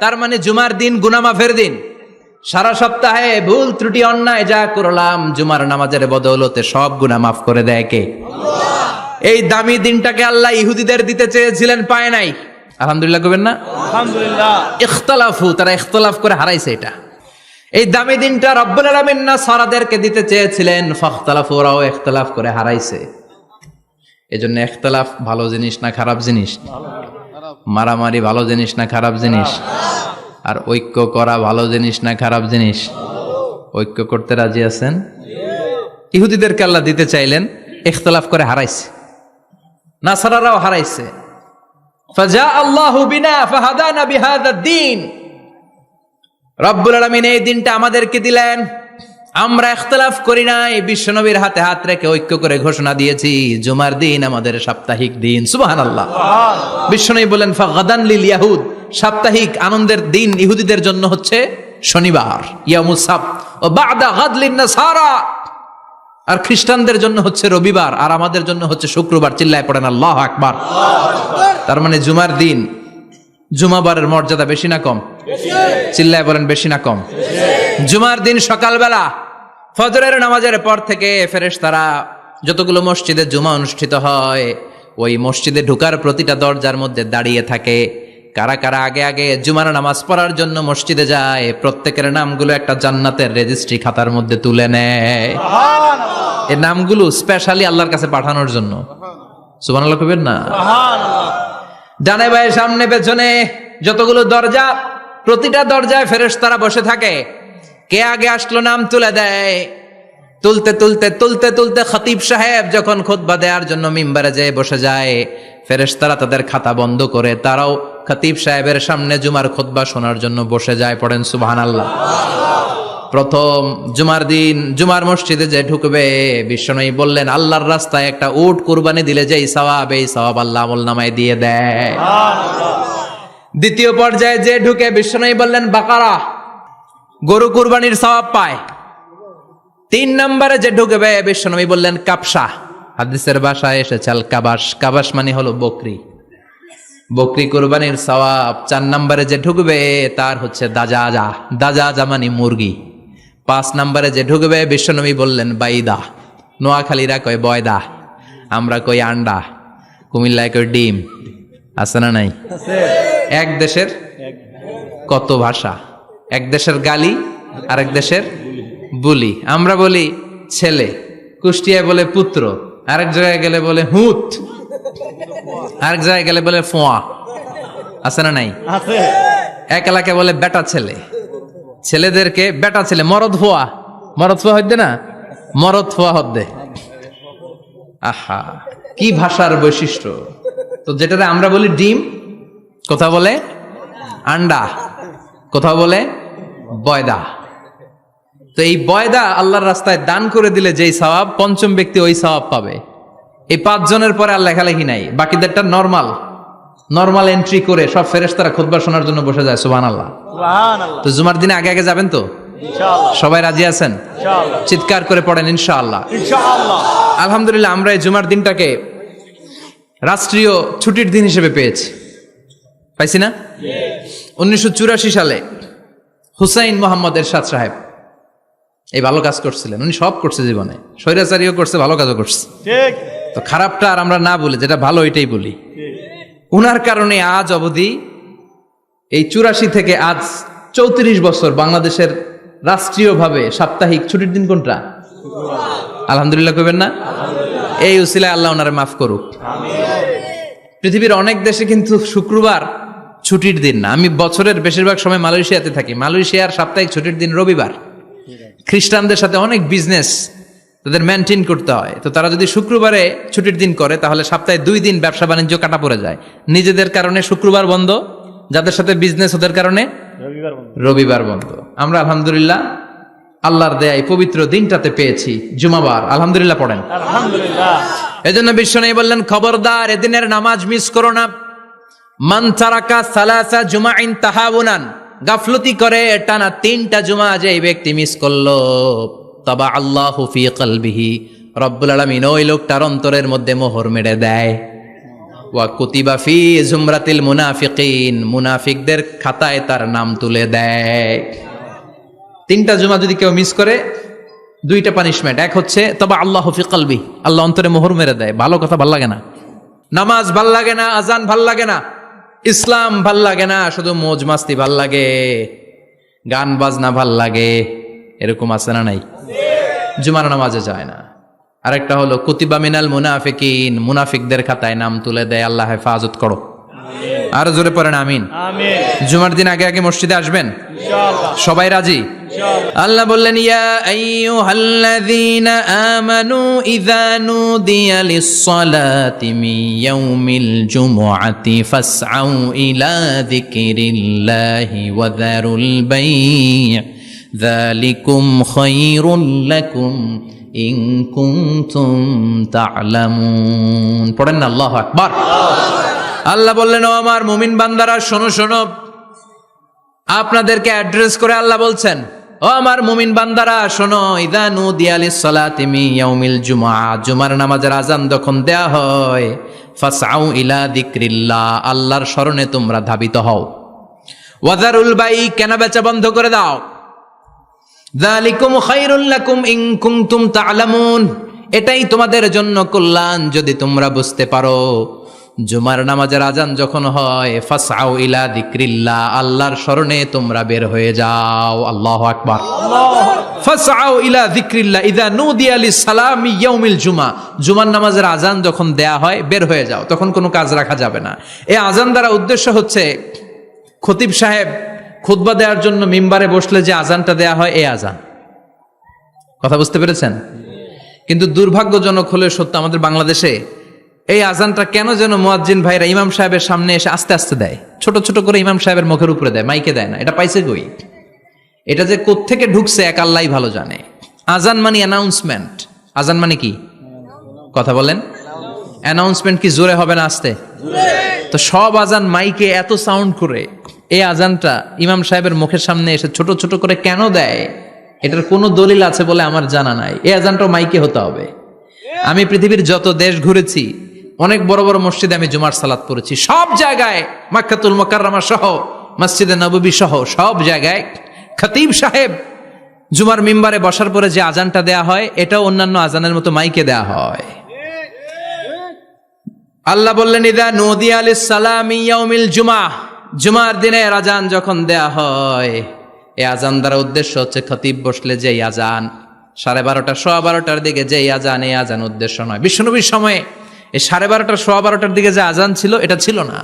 তার মানে জুমার দিন গুনাহ মাফের দিন। সারা সপ্তাহে ভুল ত্রুটি অন্যায় যা করলাম জুমার নামাজের বদৌলতে সব গুনাহ মাফ করে দেয় কে? এই দামি দিনটাকে আল্লাহ ইহুদিদের দিতে চেয়েছিলেন, পায় নাই। আলহামদুলিল্লাহ কবেন না? আলহামদুলিল্লাহ। ইখতিলাফু, তারা ইখতিলাফ করে হারাইছে এটা। এই দামি দিনটা রব্বুল আলামিন নাসারাদেরকে দিতে চেয়েছিলেন, ফাখতালাফু, ওরাও ইখতিলাফ করে হারাইছে। এজন্য ইখতিলাফ ভালো জিনিস না খারাপ জিনিস? মারামারি ভালো জিনিস না খারাপ জিনিস? আর ঐক্য করা ভালো জিনিস না খারাপ জিনিস? ঐক্য করতে রাজি আছেন? ইহুদিদেরকে আল্লাহ দিতে চাইলেন, ইখতিলাফ করে হারাইছে। নাসারারাও হারাইছে। ফাজা আল্লাহু বিনা ফাহাদানা বিহাদা দ্বীন, রব্বুল আলামিন এই দিনটা আমাদেরকে দিলেন, আমরা ইখতিলাফ করি নাই, বিশ্বনবীর হাতে হাত রেখে ঐক্য করে ঘোষণা দিয়েছি জুমার দিন আমাদের সাপ্তাহিক দিন। সুবহানাল্লাহ। বিশ্বনবী বলেন ফাগাদান লিল ইয়াহুদ, সাপ্তাহিক আনন্দের দিন ইহুদিদের জন্য হচ্ছে শনিবার, ইয়ামুস সাbt, ও বাদা গাদ লিন নাসারা, আর খ্রিস্টানদের জন্য হচ্ছে রবিবার, আর আমাদের জন্য হচ্ছে শুক্রবার। চিল্লায় পড়েন আল্লাহু আকবার। তার মানে জুমার দিন, জুমাবারের মর্যাদা বেশি না কম? চিল্লায় বলেন বেশি না কম? জুমার দিন সকালবেলা ফজরের নামাজের পর থেকে ফেরেশতারা যতগুলো মসজিদে জুমা অনুষ্ঠিত হয় ওই মসজিদে ঢোকার প্রতিটা দরজার মধ্যে দাঁড়িয়ে থাকে। কারা কারা আগে আগে জুমার নামাজ পড়ার জন্য মসজিদে যায়, প্রত্যেকের নামগুলো একটা জান্নাতের রেজিস্ট্রি খাতার মধ্যে তুলে নেয়। এই নামগুলো স্পেশালি আল্লাহর কাছে পাঠানোর জন্য। সুবহানাল্লাহ কইবেন না? ডানে বায়ে সামনে পেছনে যতগুলো দরজা, প্রতিটা দরজায় ফেরেশতারা বসে থাকে। কে আগে আসলো নাম তুলে দেয়। তুলতে তুলতে তুলতে তুলতে খতিব সাহেব যখন খুতবা দেওয়ার জন্য মিম্বারে যেয়ে বসে যায়, ফেরেশতারা তাদের খাতা বন্ধ করে তারাও খতিব সাহেবের সামনে জুমার খুতবা শোনার জন্য বসে যায়। পড়েন সুবহানাল্লাহ। প্রথম জুমার দিন জুমার মসজিদে যে ঢুকবে, বিশ্বনবী বললেন আল্লাহর রাস্তায় একটা উট কুরবানি দিলে যেই সওয়াব, এই সওয়াব আল্লাহ আমলনামায় দিয়ে দেয়। দ্বিতীয় পর্যায়ে যে ঢুকে, বিশ্বনবী বললেন বাকারা, গরু কুরবানির সওয়াব পায়। 3 নম্বরে যে ঢুকবে, বিশ্বনবী বললেন কাবসা, হাদিসের ভাষায় এসেছে আল কাবাস, কাবাস মানে হলো বকরি, বকরি কুরবানির সওয়াব। 4 নম্বরে যে ঢুকবে তার হচ্ছে দাজাজা, দাজাজা মানে মুরগি। 5 নম্বরে যে ঢুকবে, বিশ্বনবী বললেন বাইদা, নোয়াখালীরা কয় বয়দা, আমরা কই আন্ডা, কুমিল্লায় কই ডিম। আছে না নাই? এক দেশের কত ভাষা, এক দেশের গালি আরেক দেশের বুলি। আমরা বলি ছেলে, কুষ্টিয়ায় বলে পুত্র, আরেক জায়গায় গেলে বলে হুত, আরেক জায়গায় গেলে বলে ফোয়া। আছে না নাই? এক এলাকায় বলে বেটা ছেলে, ছেলেদেরকে বেটা ছেলে। মরদ ফোয়া, মরদ ফোয়া হইতে না, মরদ ফোয়া হদ্দে। আহা, কি ভাষার বৈশিষ্ট্য! তো যেটাতে আমরা বলি ডিম, কোথাও বলে আন্ডা, কোথাও বলে বয়দা। তো এই বয়দা আল্লাহর রাস্তায় দান করে দিলে যেই সওয়াব, পঞ্চম ব্যক্তি ওই সওয়াব পাবে। এই 5 জনের পরে আর লেখালেখি নাই, বাকিদেরটা নরমাল এন্ট্রি করে সব ফেরেশতারা খুতবা শোনার জন্য বসে যায়। সুবহানাল্লাহ। তো জুমার দিনে আগে আগে যাবেন তো? সবাই রাজি আছেন? চিৎকার করে পড়েন ইনশাআল্লাহ। আলহামদুলিল্লাহ, আমরা এই জুমার দিনটাকে রাষ্ট্রীয় ছুটির দিন হিসেবে পেয়েছি, পাইছি না? 1984 সালে হুসাইন মোহাম্মদ এরশাদ সাহেব এই ভালো কাজ করছিলেন। উনি সব করছে জীবনে, স্বৈরাচারীও করছে, ভালো কাজও করছে। তো খারাপটা আর আমরা না বলি, যেটা ভালো এটাই বলি। উনার কারণে আজ অবধি এই 84 থেকে আজ 34 বছর বাংলাদেশের রাষ্ট্রীয়ভাবে সাপ্তাহিক ছুটির দিন কোনটা? আলহামদুলিল্লাহ কইবেন না? এই উসিলায় আল্লাহ ওনারে মাফ করুক। পৃথিবীর অনেক দেশে কিন্তু শুক্রবার ছুটির দিন না। আমি বছরের বেশিরভাগ সময় মালয়েশিয়াতে থাকি। মালয়েশিয়ার সাপ্তাহিক ছুটির দিন রবিবার। খ্রিস্টানদের সাথে অনেক বিজনেস তাদের মেনটেন করতে হয়, তো তারা যদি শুক্রবারে ছুটির দিন করে তাহলে সপ্তাহে 2 দিন ব্যবসা বাণিজ্য কাটা পড়ে যায়। নিজেদের কারণে শুক্রবার বন্ধ, যাদের সাথে বিজনেস ওদের কারণে রবিবার বন্ধ। আমরা আলহামদুলিল্লাহ আল্লাহর দেয়ায় পবিত্র দিনটাতে পেয়েছি জুমাবার। আলহামদুলিল্লাহ পড়েন আলহামদুলিল্লাহ। এজন্য বিশ্বনবী বললেন, খবরদার এদিনের নামাজ মিস করো না। মান তারাকা সালাসা জুমাইন তাহাউনান, গাফলতি করে টানা 3টা জুমা যে এই ব্যক্তি মিস করলো, তাবা আল্লাহু ফি কলবিহি, রব্বুল আলামিন ওই লোকটার অন্তরের মধ্যে মোহর মেরে দেয়। ওয়া কুতিবা ফি জুমরাতিল মুনাফিকিন, মুনাফিকদের খাতায় তার নাম তুলে দেয়। 3টা জুমা যদি কেউ মিস করে 2টা পানিশমেন্ট। এক হচ্ছে তবা আল্লাহু ফি কলবি, আল্লাহ অন্তরে মোহর মেরে দেয়। ভালো কথা ভাল লাগে না, নামাজ ভাল লাগে না, আজান ভাল লাগে না, ইসলাম ভাল লাগে না, শুধু মৌজ মাস্তি ভাল লাগে, গান বাজনা ভাল লাগে, এরকম আছে না নাই? জুমার নামাজে যায় না। আরেকটা হলো কুতিবা মিনাল মুনাফিকিন, মুনাফিকদের খাতায় নাম তুলে দেয়। আল্লাহ হেফাজত করো। আর জোরে পড়েন আমিন। আমিন। জুমার দিন আগে আগে মসজিদে আসবেন ইনশাআল্লাহ। সবাই রাজি? আল্লাহ বললেন, ইয়া আইয়ুহাল্লাযীনা আমানু ইযা নুদিয়া লিস-সালাতি মিন ইয়াউমিল জুমুআতি ফাসআউ ইলা যিকরিল্লাহি ওয়া যারুল বাই', যালিকুম খায়রুল লাকুম ইন কুনতুম তা'লামুন। পড়েন না আল্লাহু আকবার। আল্লাহ বললেন, ও আমার মুমিন বান্দারা শোনো শোনো। আপনাদেরকে অ্যাড্রেস করে আল্লাহ বলছেন, ও আমার মুমিন বান্দারা শোনো, ইযা নুদিয়া লিস-সালাতি মিন ইয়াউমিল জুমআ, জুমার নামাজের আযান যখন দেয়া হয়, ফাসআউ ইলা যিকরিল্লাহ, আল্লাহর স্মরণে তোমরা ধাবিত হও। ওয়া যারুল বাই', কেনা বেচা বন্ধ করে দাও। যালিকুম খায়রুল লাকুম ইন কুনতুম তা'লামুন, এটাই তোমাদের জন্য কল্যাণ যদি তোমরা বুঝতে পারো। জুমার নামাজের আজান যখন হয়, ফাসআউ ইলা যিকরিল্লাহ, আল্লাহর স্মরণে তোমরা বের হয়ে যাও। আল্লাহু আকবার। ফাসআউ ইলা যিকরিল্লাহ ইযা নুদিয়া লিস-সালামি ইয়াউমিল জুমআ, জুমার নামাজের আজান যখন দেয়া হয় বের হয়ে যাও, তখন কোনো কাজ রাখা যাবে না। এই আজান দ্বারা উদ্দেশ্য হচ্ছে খতিব সাহেব খুতবা দেওয়ার জন্য মিম্বারে বসলে যে আজানটা দেয়া হয়, এই আজান। কথা বুঝতে পেরেছেন? কিন্তু দুর্ভাগ্যজনক হলে সত্য, আমাদের বাংলাদেশে এই আজানটা কেন যেন মুয়াজ্জিন ভাইরা ইমাম সাহেবের সামনে এসে আস্তে আস্তে দেয়, ছোট ছোট করে ইমাম সাহেবের মুখের উপরে দেয়, মাইকে দেয় না। এটা পাইছে কই? এটা যে কোত্থেকে ঢুকছে এক আল্লাহই ভালো জানে। আজান মানে অ্যানাউন্সমেন্ট। আজান মানে কি? কথা বলেন। অ্যানাউন্সমেন্ট কি জোরে হবে না আস্তে? তো সব আজান মাইকে এত সাউন্ড করে, এই আজানটা ইমাম সাহেবের মুখের সামনে এসে ছোট ছোট করে কেন দেয়? এটার কোনো দলিল আছে বলে আমার জানা নাই। এই আজানটাও মাইকে হতে হবে। আমি পৃথিবীর যত দেশ ঘুরেছি, অনেক বড় বড় মসজিদে আমি জুমার সালাত পড়েছি, সব জায়গায় মক্কাতুল মুকাররমা সহ মসজিদে নববী সহ সব জায়গায় খতিব সাহেব জুমার মিম্বারে বসার পরে যে আজানটা দেয়া হয়, এটাও অন্যান্য আজানের মতো মাইকে দেয়া হয়। আল্লাহ বললেন, ইযা নুদিয়া লিস-সালামি ইয়াউমিল জুমআ, জুমার দিনের আজান যখন দেয়া হয়, এই আজান দ্বারা উদ্দেশ্য হচ্ছে খতিব বসলে যেই আজান 12:30 12:15 দিকে যেই আজান, এই আজান উদ্দেশ্য নয়। বিশ্বনবীর সময়ে এই 12:30 12:15 দিকে যে আজান ছিল, এটা ছিল না।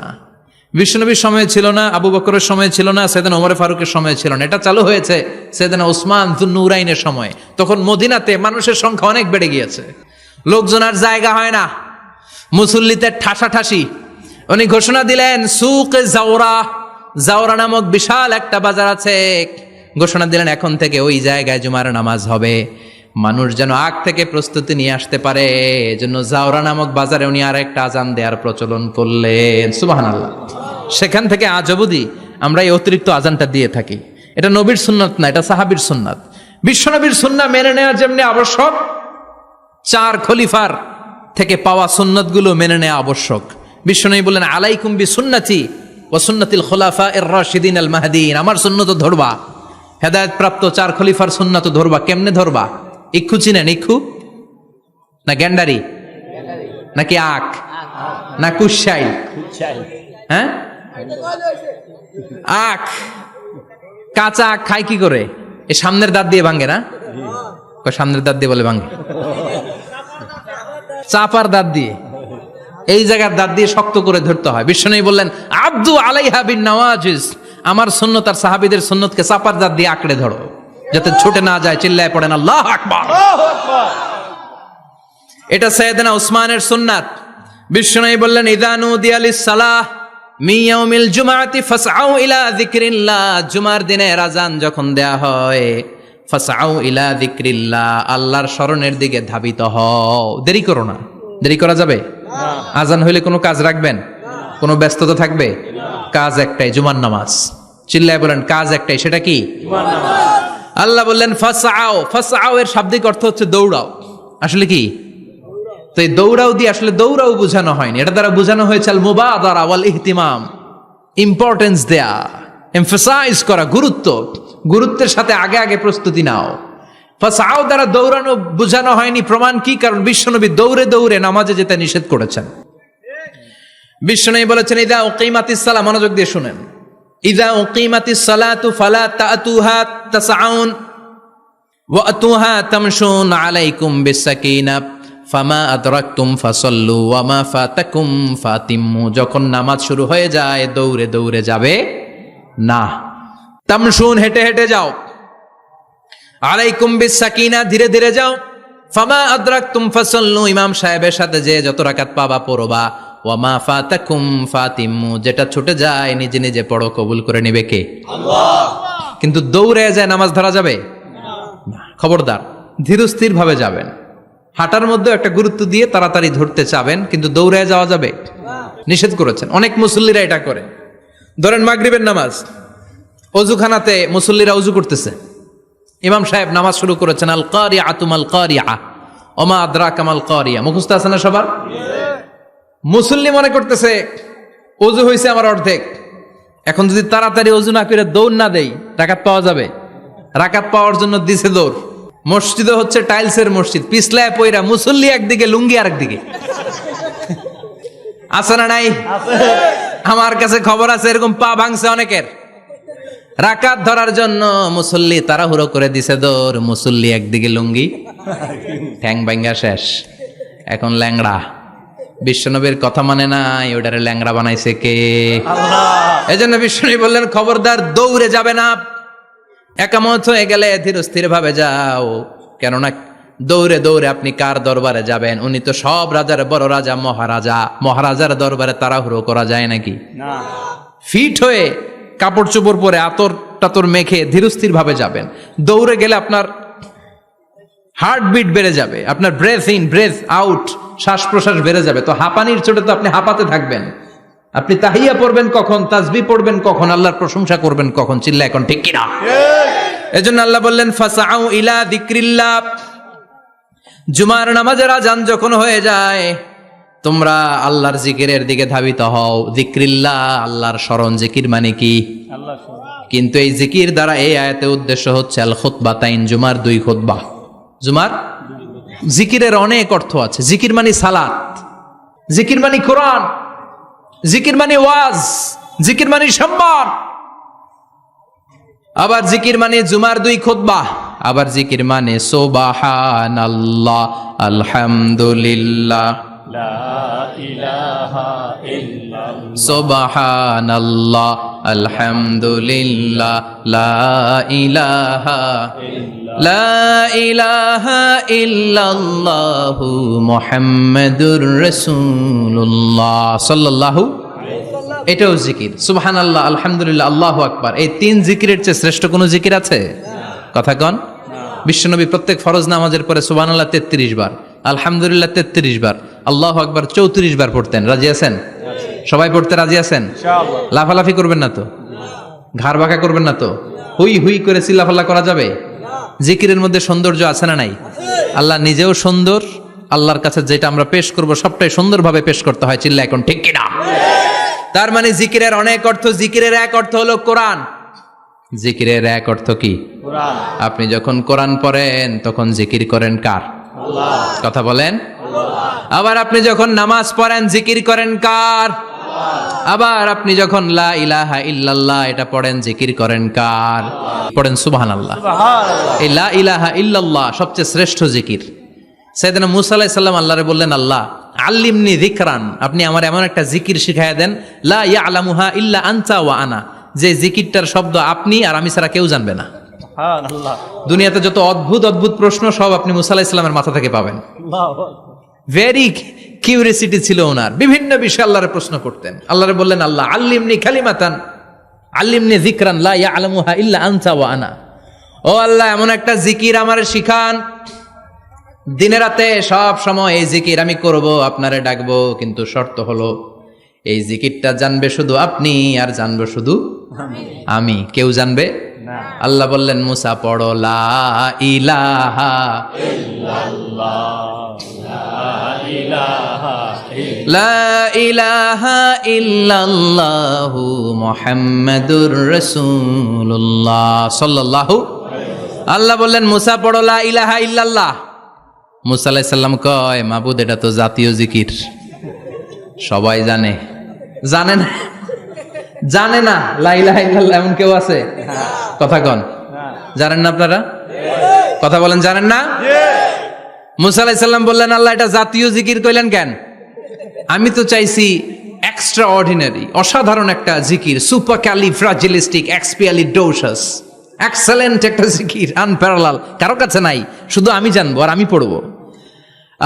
বিশ্বনবীর সময়ে ছিল না, আবু বকরের সময়ে ছিল না, সাইয়েদনা ওমর ফারুকের সময়ে ছিল না। এটা চালু হয়েছে সাইয়েদনা উসমান যুন্নুরাইনের সময়। তখন মদিনাতে মানুষের সংখ্যা অনেক বেড়ে গিয়েছে, লোকজন আর জায়গা হয় না, মুসল্লিতে ঠাসাঠাসি। উনি ঘোষণা দিলেন, সুক জাওরা, জাওরা নামক বিশাল একটা বাজার আছে, ঘোষণা দিলেন এখন থেকে ওই জায়গায় জুমার নামাজ হবে। মানুষ যেন আগ থেকে প্রস্তুতি নিয়ে আসতে পারে, এজন্য জাওরা নামক বাজারে উনি আর একটা আজান দেওয়ার প্রচলন করলেন। সুবহানাল্লাহ। সেখান থেকে আজ অবধি আমরা এই অতিরিক্ত আজানটা দিয়ে থাকি। এটা নবীর সুন্নাত না, এটা সাহাবীর সুন্নাত। বিশ্বনবীর সুন্নাহ মেনে নেওয়া যেমনি আবশ্যক, 4 খলিফার থেকে পাওয়া সুন্নাতগুলো মেনে নেওয়া আবশ্যক। বিশ্বনবী বললেন, আলাইকুম বিসুন্নতি ওয়া সুন্নাতিল খুলাফায়ে রাশিদিন আল মাহদিয়িন, আমার সুন্নাত ধরবা। হেদায়েত প্রাপ্ত 4 খলিফার সুন্নাত ধরবা। কেমনে ধরবা? ইক্ষু চিনেন? ইক্ষু না গ্যান্ডারি নাকি আখ না কুশাই? হ্যাঁ, আখ। কাঁচা আখ খায় কি করে? এ সামনের দাঁত দিয়ে ভাঙে না? সামনের দাঁত দিয়ে বলে ভাঙে, চাপার দাঁত দিয়ে, এই জায়গার দাঁত দিয়ে শক্ত করে ধরতে হয়। বিশ্বনবী বললেন আব্দু আলাইহা বিন নওয়াজিজ, আমার সুন্নত আর সাহাবীদের সুন্নতকে চাপার দাঁত দিয়ে আঁকড়ে ধরো যাতে ছুটে না যায়। চিল্লায় পড়েন আল্লাহু আকবার। এটা সাইয়েদনা উসমানের সুন্নাত। বিশ্বনবী বললেন ইযা নুদিয়া লিস-সালাহ মিন ইয়াউমিল জুমআতি ফাসআউ ইলা যিকরিল্লাহ, জুমার দিনে আযান যখন দেয়া হয় ফাসআউ ইলা যিকরিল্লাহ, আল্লাহর স্মরণের দিকে ধাবিত হও। দেরি করো না। দেরি করা যাবে? আজান হইলে কোনো কাজ রাখবেন? কোনো ব্যস্ততা থাকবে? কাজ একটাই, জুমার নামাজ। চিল্লায় বলেন কাজ একটাই, সেটা কি? আল্লাহ বললেন ফাসআউ, ফাসআউ এর শাব্দিক অর্থ হচ্ছে দৌড়াও। আসলে কি? তো এই দৌড়াও দিয়ে আসলে দৌড়াও বোঝানো হয়নি, এটা দ্বারা বোঝানো হয়েছে আল মুবাদারা ওয়াল ইহতিমাম, ইম্পর্টেন্স দেয়া, এমফাসাইজ করা, গুরুত্বের সাথে আগে আগে প্রস্তুতি নাও। ফাসআউ দ্বারা দৌড়ানো বোঝানো হয়নি। প্রমাণ কি? কারণ বিশ্বনবী দৌড়ে দৌড়ে নামাজে যেতে নিষেধ করেছেন। বিশ্বনবী বলেছেন ইযা উকিমাতিস সালাহ, মনোযোগ দিয়ে শুনেন, ইযা উকিমাতিস সালাতু ফালা তাতুহা তাসআউন ওয়া আতুহা তামশুন আলাইকুম বিসাকিনাহ ফামা আদরাকতুম ফাসাল্লু ওয়া মা ফাতাকুম ফাতিম্মু। যখন নামাজ শুরু হয়ে যায় দৌড়ে দৌড়ে যাবে না, তামশুন হেঁটে হেঁটে যাও, আলাইকুম বিসাকিনা ধীরে ধীরে যাও, ফামা আদরাকতুম ফাসাল্লু ইমাম সাহেবের সাথে যে যত রাকাত পাবা পড়বা, ওয়া মা ফাতাকুম ফাতিম্মু যেটা ছুটে যায় নিজে নিজে পড়ো, কবুল করে নেবে কে? আল্লাহ। কিন্তু দৌড়ে যায় নামাজ ধরা যাবে না। খবরদার, ধীরস্থির ভাবে যাবেন। হাঁটার মধ্যে একটা গুরুত্ব দিয়ে তাড়াতাড়ি ধরতে চাবেন, কিন্তু দৌড়ে যাওয়া যাবে নিষেধ করেছেন। অনেক মুসল্লিরা এটা করে। ধরেন মাগরিবের নামাজ, অজুখানাতে মুসল্লিরা অজু করতেছে, ইমাম সাহেব নামাজ শুরু করেছেন আল কারিআতু মাল কারিআ ওমা আদরাকা মাল কারিআ, মুখস্থ আছে না সবার? মুসল্লি মনে করতেছে অজু হয়েছে আমার অর্ধেক, এখন যদি তাড়াতাড়ি অজু না করে দৌড় না দেই রাকাত পাওয়া যাবে? রাকাত পাওয়ার জন্য দিছে দৌড়। মসজিদে হচ্ছে টাইলসের মসজিদ, পিছলায় পয়রা মুসল্লি একদিকে, লুঙ্গি আরেকদিকে। আছে না নাই? আমার কাছে খবর আছে এরকম পা ভাঙছে অনেকের। রাকাত ধরার জন্য মুসল্লি তাড়াহুড়ো করে দিছে দৌড়, মুসল্লি একদিকে লুঙ্গি, ঠ্যাং ভাঙ্গা শেষ, এখন ল্যাংড়া। বিশ্বনবীর কথা মানে নাই, ওটারে ল্যাংড়া বানাইছে কে? আল্লাহ। এই জন্য বিশ্বনবী বললেন খবরদার দৌড়ে যাবে না, একামত হয়ে গেলে ধীরস্থির ভাবে যাও। কেননা দৌড়ে দৌড়ে আপনি কার দরবারে যাবেন? উনি তো সব রাজার বড় রাজা, মহারাজা। মহারাজার দরবারে তাড়াহুড়ো করা যায় নাকি? না। ফিট হয়ে কাপড় চোপড় পরে আতর টাতর মেখে ধীরস্থির ভাবে যাবেন। দৌড়ে গেলে আপনার হার্টবিট বেড়ে যাবে, আপনার ব্রেথ ইন ব্রেথ আউট, শ্বাস প্রশ্বাস বেড়ে যাবে। তো হাঁপানির চোটে তো আপনি হাঁপাতে থাকবেন। আপনি তাহিয়া পড়বেন কখন, তাসবিহ পড়বেন কখন, আল্লাহর প্রশংসা করবেন কখন? চিল্লা এখন ঠিক কিনা? এজন্য আল্লাহ বললেন ফাসআউ ইলা যিকরিল্লাহ, জুমার নামাজের আযান যখন হয়ে যায় তোমরা আল্লাহর জিকিরের দিকে ধাবিত হও। যিকরিল্লাহ, আল্লাহর স্মরণ। জিকির মানে কি? কিন্তু এই জিকির দ্বারা এই আয়াতে উদ্দেশ্য হচ্ছে আল খুতবাতাইন, জুমার দুই খুতবা। জুমার জিকিরের অনেক অর্থ আছে। জিকির মানে সালাত, জিকির মানে কোরআন, জিকির মানে ওয়াজ, জিকির মানে সম্মান। আবার জিকির মানে জুমার দুই খুতবা। আবার জিকির মানে সুবহানাল্লাহ, আলহামদুলিল্লাহ, লা ইলাহা ইল্লাল্লাহ, সুবহানাল্লাহ, আলহামদুলিল্লাহ, লা ইলাহা ইল্লাল্লাহ, লা ইলাহা ইল্লাল্লাহু মুহাম্মাদুর রাসূলুল্লাহ সাল্লাল্লাহু। এটাও জিকির। সুবহানাল্লাহ, আলহামদুলিল্লাহ, আল্লাহু আকবার। এই তিন জিকিরের চেয়ে শ্রেষ্ঠ কোনো জিকির আছে? কথা কন। বিশ্বনবী প্রত্যেক ফরজ নামাজের পরে সুবহানাল্লাহ 33 বার, আলহামদুলিল্লাহ 33 বার, আল্লাহু আকবার 34 বার পড়তেন। রাজি আছেন? সবাই পড়তে রাজি আছেন? ইনশাআল্লাহ। লাফালাফি করবেন না তো? ঘাড় বাঁকা করবেন না তো? হুই হুই করে চিল্লাফাল্লা করা যাবে? জিকিরের মধ্যে সৌন্দর্য আছে না নাই? আল্লাহ নিজেও সুন্দর। আল্লাহর কাছে যেটা আমরা পেশ করব সবটাই সুন্দরভাবে পেশ করতে হয়। চিল্লা এখন ঠিক কিনা? তার মানে জিকিরের অনেক অর্থ। জিকিরের এক অর্থ হলো কোরআন। জিকিরের এক অর্থ কি? কোরআন। আপনি যখন কোরআন পড়েন তখন জিকির করেন কার? আল্লাহ। কথা বলেন। আল্লাহ। আবার আপনি যখন নামাজ পড়েন জিকির করেন কার? আল্লাহ। আবার আপনি যখন লা ইলাহা ইল্লাল্লাহ এটা পড়েন, জিকির করেন কার? পড়েন সুবহানাল্লাহ। এই লা ইলাহা ইল্লাল্লাহ সবচেয়ে শ্রেষ্ঠ জিকির। সাইয়েদনা মূসা আলাইহিস সালাম আল্লাহরে বললেন, আল্লাহ আল্লিমনি যিকরান, আপনি আমার এমন একটা জিকির শিখাইয়া দেন, লা ইয়ালামুহা ইল্লা আনতা ওয়া আনা, যে জিকিরটার শব্দ আপনি আর আমি ছাড়া কেউ জানবে না। সুবহানাল্লাহ। দুনিয়াতে যত অদ্ভুত অদ্ভুত প্রশ্ন সব আপনি মূসা আলাইহিস সালামের মাথা থেকে পাবেন। আল্লাহু ভেরি কিউরিয়াসিটি ছিল ওনার, বিভিন্ন বিষয়ে আল্লাহরে প্রশ্ন করতেন। আল্লাহরে বললেন, আল্লাহ আল্লিমনি কালিমাতান, আল্লিমনি যিকরান লা ইয়ালামুহা ইল্লা আনতা ওয়া আনা। ও আল্লাহ, এমন একটা জিকির আমারে শিখান, দিনে রাতে সব সময় এই জিকির আমি করব, আপনারে ডাকবো, কিন্তু শর্ত হলো এই জিকিরটা জানবে শুধু আপনি আর জানবো শুধু আমি, কেউ জানবে না। আল্লাহ বললেন, মুসা পড়ো লা ইলাহা লা ইলাহা ইল্লাল্লাহু মুহাম্মাদুর রাসূলুল্লাহ সাল্লাল্লাহু। আল্লাহ বললেন, মুসা পড়ো লা ইলাহা ইল্লাল্লাহ। মুসা আলাইহিস সালাম কয়, মাবুদ এটা তো জাতীয় জিকির, সবাই জানে। জানে না, জানে না লা ইলাহা ইল্লাল্লাহ এমন কেউ আছে? কথা কন, জানেন না আপনারা? কথা বলেন, জানেন না? মুসা আলাইহিস সালাম বললেন, আল্লাহ এটা জাতীয় জিকির কইলেন কেন? আমি তো চাইছি এক্সট্রা অর্ডিনারি, অসাধারণ একটা জিকির, সুপার ক্যালিফ্রাজিলিস্টিক এক্সপিয়ালিডোসাস, এক্সেলেন্ট একটা জিকির, আনপ্যারালাল, কারো কাছে নাই, শুধু আমি জানবো আর আমি পড়বো।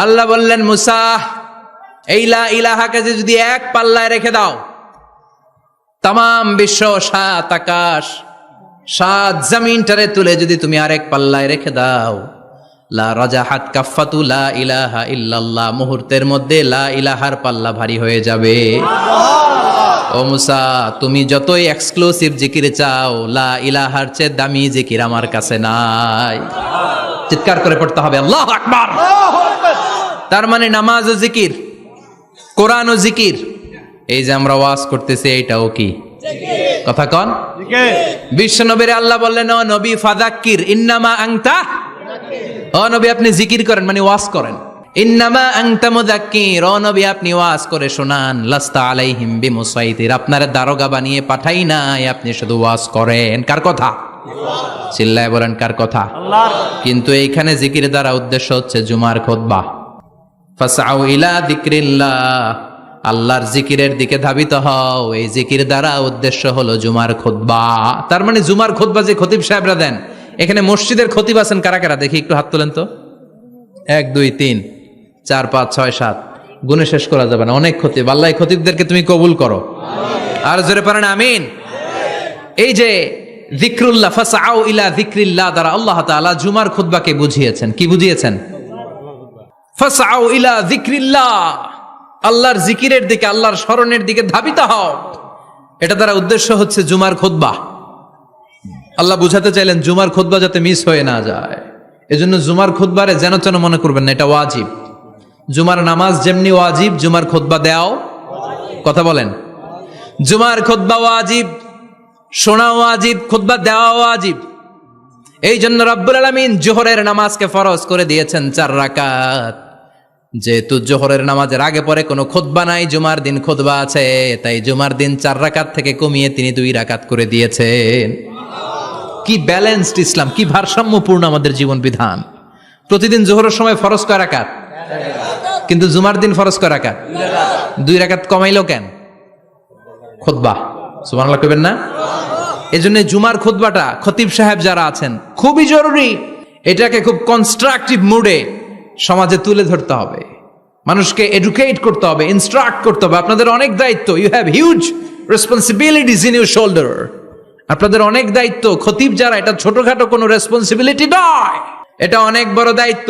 আল্লাহ বললেন, মুসা এই লা ইলাহাকে যদি এক পাল্লায় রেখে দাও, তামাম বিশ্ব, সাত আকাশ, সাত জমিনটারে তুলে যদি তুমি আরেক পাল্লায় রেখে দাও, লা রাজাহাত কাফাতু লা ইলাহা ইল্লাল্লাহ, মুহূর্তের মধ্যে লা ইলাহার পাল্লা ভারী হয়ে যাবে। ও মুসা, তুমি যতই এক্সক্লুসিভ জিকির চাও, লা ইলাহার চেয়ে দামি জিকির আমার কাছে নাই। চিৎকার করে পড়তে হবে আল্লাহু আকবার। তার মানে নামাজ ও জিকির, কোরআন ও জিকির, এই যে আমরা ওয়াজ করতেছি এইটাও কি কথা কন? বিশ্ব নবীর আল্লাহ বললেন, ও নবী ফাযাক্কির ইন্নামা আনতা, ও নবী আপনি জিকির করেন মানে ওয়াজ করেন। ইন্নামা আনতা মুযাক্কির, ও নবী আপনি ওয়াজ করে শোনান। লাস্তা আলাইহিম বিমুসাইতির, আপনার দারোগা বানিয়ে পাঠাই নাই, আপনি শুধু ওয়াজ করেন। কার কথা? চিল্লায় বলেন কার কথা? আল্লাহর। কিন্তু এইখানে জিকির দ্বারা উদ্দেশ্য হচ্ছে জুমার খুতবা। ফাসআউ ইলা যিকরিল্লাহ, আল্লাহর জিকিরের দিকে ধাবিত হও, এই জিকির দ্বারা উদ্দেশ্য হলো জুমার খুতবা। তার মানে জুমার খুতবা যে খতিব সাহেবরা দেন, এখানে মসজিদের খতিব আছেন কারা কারা? দেখি একটু হাত তোলেন তো। 1 2 3 4 5 6 7, গুণে শেষ করা যাবে না, অনেক খতিব। আল্লাহ এই খতিবদেরকে তুমি কবুল করো, আর জোরে পারেন আমিন। এই যে যিকরুল্লাহ, ফাসআউ ইলা যিকরিল্লাহ দ্বারা আল্লাহ তাআলা জুমার খুতবাকে বুঝিয়েছেন। কি বুঝিয়েছেন? ফাসআউ ইলা যিকরিল্লাহ, আল্লাহর জিকিরের দিকে, আল্লাহর স্মরণের দিকে ধাবিত হও। এটা দ্বারা উদ্দেশ্য হচ্ছে জুমার খুতবা। আল্লাহ বুঝাতে চাইলেন জুমার খুতবা যাতে মিস হয়ে না যায়, এজন্য জুমার খুতবারে যেন তেন মনে করবেন না, এটা ওয়াজিব। জুমার নামাজ যেমনি ওয়াজিব, জুমার খুতবা দেওয়াও, কথা বলেন, জুমার খুতবা ওয়াজিব, শোনা ওয়াজিব, খুতবা দেওয়া ওয়াজিব। এই জন্য রব্বুল আলামিন জোহরের নামাজকে ফরজ করে দিয়েছেন 4 রাকাত। যেহেতু জোহরের নামাজের আগে পরে কোনো খুতবা নাই, জুমার দিন খুতবা আছে, তাই জুমার দিন 4 রাকাত থেকে কমিয়ে তিনি 2 রাকাত করে দিয়েছেন। কি ব্যালেন্সড ইসলাম, কি ভারসাম্যপূর্ণ আমাদের জীবন বিধান। প্রতিদিন জোহরের সময় ফরজ কয় রাকাত, কিন্তু জুমার দিন ফরজ কয় রাকাত? 2 রাকাত কমাইলো কেন? খুতবা, সুবহানাল্লাহ কইবেন না? এজন্য জুমার খুতবাটা খতিব সাহেব যারা আছেন খুবই জরুরি। এটাকে খুব কনস্ট্রাকটিভ মুডে সমাজে তুলে ধরতে হবে, মানুষকে এডুকেট করতে হবে, ইনস্ট্রাক্ট করতে হবে। আপনাদের অনেক দায়িত্ব, you have huge responsibilities in your shoulder. আপনাদের অনেক দায়িত্ব। খতিব যারা, এটা ছোটখাটো কোনো রেসপন্সিবিলিটি নয়, এটা অনেক বড় দায়িত্ব।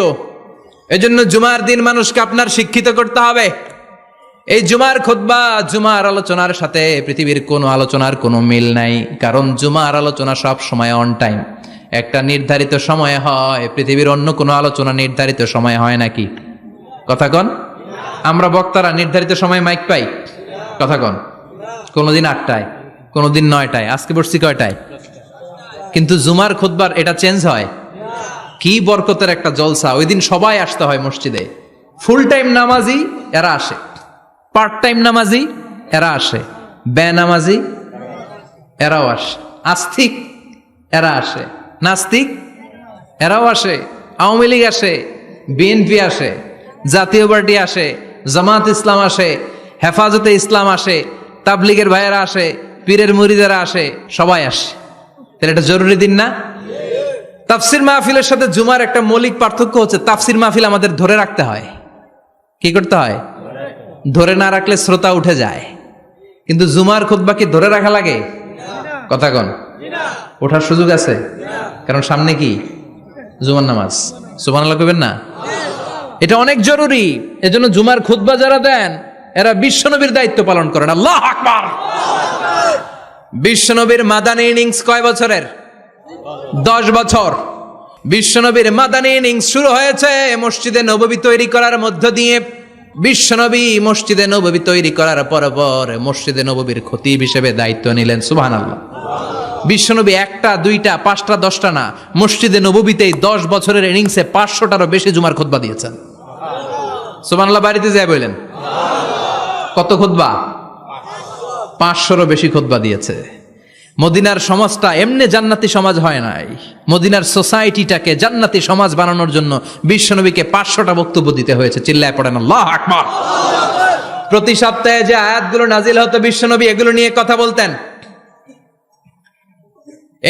এজন্য জুমার দিন মানুষকে আপনার শিক্ষিত করতে হবে। এই জুমার খুতবা, জুমার আলোচনার সাথে পৃথিবীর কোনো আলোচনার কোনো মিল নাই, কারণ জুমার আলোচনা সব সময় অন টাইম, একটা নির্ধারিত সময়ে হয়। পৃথিবীর অন্য কোনো আলোচনা নির্ধারিত সময়ে হয় নাকি? কথা কন। আমরা বক্তারা নির্ধারিত সময় মাইক পাই? কথা কন। কোনোদিন 8টায়, কোনোদিন 9টায়, আজকে বসছি কয়টায়? কিন্তু জুমার খুতবার এটা চেঞ্জ হয়। কি বরকতের একটা জলসা! ওই দিন সবাই আসতে হয় মসজিদে। ফুল টাইম নামাজি এরা আসে, পার্ট টাইম নামাজি এরা আসে, বেনামাজি এরাও আসে, আস্তিক এরা আসে, নাস্তিক এরাও আসে, আওয়ামী লীগ আসে, বিএনপি আসে, জাতীয় পার্টি আসে, জামাত ইসলাম আসে, হেফাজতে ইসলাম আসে, তাবলিগের ভাইয়েরা আসে, পীরের মুরিদেরা আসে, সবাই আসে। তাহলে এটা জরুরি দিন না? তাফসির মাহফিলের সাথে জুমার একটা মৌলিক পার্থক্য হচ্ছে, তাফসির মাহফিল আমাদের ধরে রাখতে হয়। কি করতে হয়? ধরে না রাখলে শ্রোতা উঠে যায়। কিন্তু জুমার খুতবা কি ধরে রাখা লাগে? কথা কন, ওঠার সুযোগ আছে? কারণ সামনে কি জুমার নামাজ। সুবহানাল্লাহ কইবেন না? এটা অনেক জরুরি। এজন্য জুমার খুতবা যারা দেন এরা বিশ্বনবীর দায়িত্ব পালন করেন। আল্লাহু আকবার। বিশ্বনবীর মাদানী ইনিংস কয় বছরের? 10 বছর। বিশ্বনবীর মাদানী ইনিংস শুরু হয়েছে মসজিদে নববী তৈরি করার মধ্য দিয়ে। বিশ্বনবী মসজিদে নববী তৈরি করার পর মসজিদে নববীর খতিব হিসেবে দায়িত্ব নিলেন। সুবহানাল্লাহ। বিশ্বনবী একটা, দুইটা, পাঁচটা, 10টা না, মসজিদে নববীতেই 10 বছরের ইনিংসে 500টারও বেশি জুমার খুতবা দিয়েছেন। সুবহানাল্লাহ। বাড়িতে যায় বললেন কত খুতবা? 500রও বেশি খুতবা দিয়েছে। মদিনার সমাজটা এমনি জান্নাতি সমাজ হয় নাই। মদিনার সোসাইটিটাকে জান্নাতি সমাজ বানানোর জন্য বিশ্বনবীকে 500টা বক্তব্য দিতে হয়েছে। চিল্লায় পড়েন আল্লাহু আকবার। প্রতি সপ্তাহে যে আয়াতগুলো নাজিল হতো বিশ্বনবী এগুলো নিয়ে কথা বলতেন।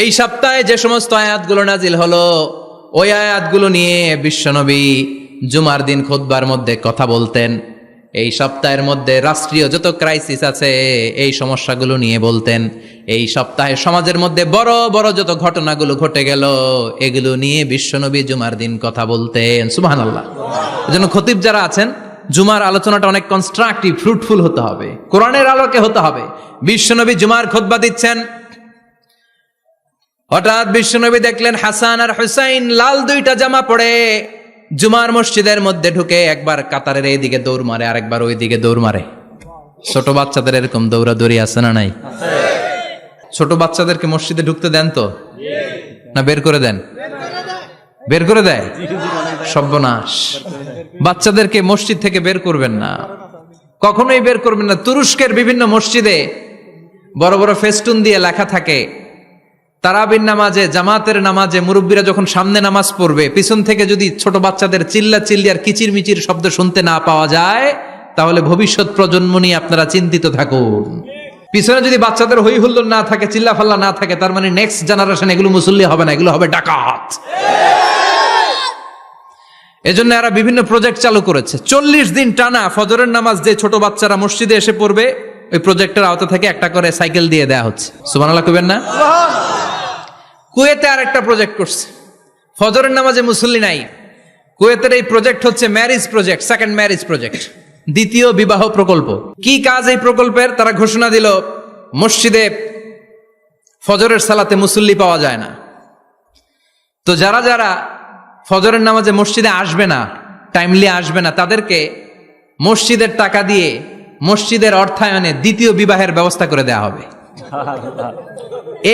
এই সপ্তাহে যে সমস্ত আয়াতগুলো নাজিল হলো ওই আয়াতগুলো নিয়ে বিশ্বনবী জুমার দিন খুতবার মধ্যে কথা বলতেন। এই সপ্তাহের মধ্যে রাষ্ট্রীয় যত ক্রাইসিস আছে এই সমস্যাগুলো নিয়ে বলতেন। এই সপ্তাহে সমাজের মধ্যে বড় বড় যত ঘটনাগুলো ঘটে গেল এগুলো নিয়ে বিশ্বনবী জুমার দিন কথা বলতেন। সুবহানাল্লাহ। এজন্য খতিব যারা আছেন জুমার আলোচনাটা অনেক কনস্ট্রাকটিভ, ফ্রুটফুল হতে হবে, কোরআনের আলোকে হতে হবে। বিশ্বনবী জুমার খুতবা দিচ্ছেন, হঠাৎ বিশ্বনবী দেখলেন হাসান আর হুসাইন লাল 2টা জামা পরে জুমার মসজিদের মধ্যে ঢুকে একবার কাতারের এইদিকে দৌড় মারে, আরেকবার ওইদিকে দৌড় মারে। ছোট বাচ্চাদের এরকম দৌড়াদৌড়ি আছে না নাই? ছোট বাচ্চাদেরকে মসজিদে ঢুকতে দেন তো না বের করে দেন? বের করে দেয়। সর্বনাশ। বাচ্চাদেরকে মসজিদ থেকে বের করবেন না, কখনোই বের করবেন না। তুরস্কের বিভিন্ন মসজিদে বড় বড় ফেস্টুন দিয়ে লেখা থাকে তারাবির নামাজে, জামাতের নামাজে মুরব্বীরা যখন সামনে নামাজ পড়বে পিছন থেকে যদি ছোট বাচ্চাদের চিল্লা চিল্লি আর কিচির মিচির শব্দ শুনতে না পাওয়া যায় তাহলে ভবিষ্যৎ প্রজন্ম নিয়ে আপনারা চিন্তিত থাকুন। পিছনে যদি বাচ্চাদের হই হুল্লোড় না থাকে, চিল্লা ফাল্লা না থাকে, তার মানে নেক্সট জেনারেশন এগুলো মুসল্লি হবে না, এগুলো হবে ডাকাত। এজন্য এরা বিভিন্ন প্রজেক্ট চালু করেছে। 40 দিন টানা ফজরের নামাজ যে ছোট বাচ্চারা মসজিদে এসে পড়বে ওই প্রজেক্টের আওতা থেকে একটা করে সাইকেল দিয়ে দেয়া হচ্ছে। সুবহানাল্লাহ কইবেন না? কুয়েতে আর একটা প্রজেক্ট করছে, ফজরের নামাজে মুসল্লি নাই। কুয়েতের এই প্রজেক্ট হচ্ছে marriage project, second marriage project, দ্বিতীয় বিবাহ প্রকল্প। কি কাজ এই প্রকল্পের? তারা ঘোষণা দিল মসজিদে ফজরের সালাতে মুসল্লি পাওয়া যায় না, তো যারা যারা ফজরের নামাজে মসজিদে আসবে না, টাইমলি আসবে না, তাদেরকে মসজিদের টাকা দিয়ে মসজিদের অর্থায়নে দ্বিতীয় বিবাহের ব্যবস্থা করে দেয়া হবে।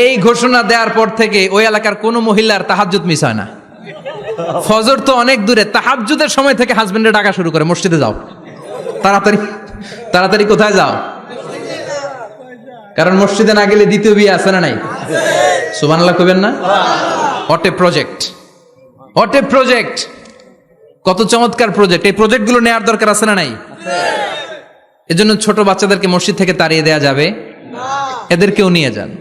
এই ঘোষণা দেওয়ার পর থেকে ওই এলাকার কোনো মহিলার তাহাজ্জুদ মিস হয় না। ফজর তো অনেক দূরে, তাহাজ্জুদের সময় থেকে হাজবেন্ডের ডাকা শুরু করে মসজিদে যাও, তাড়াতাড়ি তাড়াতাড়ি কোথায় যাও? কারণ মসজিদে না গেলে দ্বিতীয় বিয়ে আছে না নাই? সুবহানাল্লাহ কইবেন না? What a project, what a project, কত চমৎকার প্রজেক্ট। এই প্রজেক্টগুলো নেওয়ার দরকার আছে না নাই? এজন্য ছোট বাচ্চাদেরকে মসজিদ থেকে তাড়িয়ে দেয়া যাবে? এদেরকেও নিয়ে যান,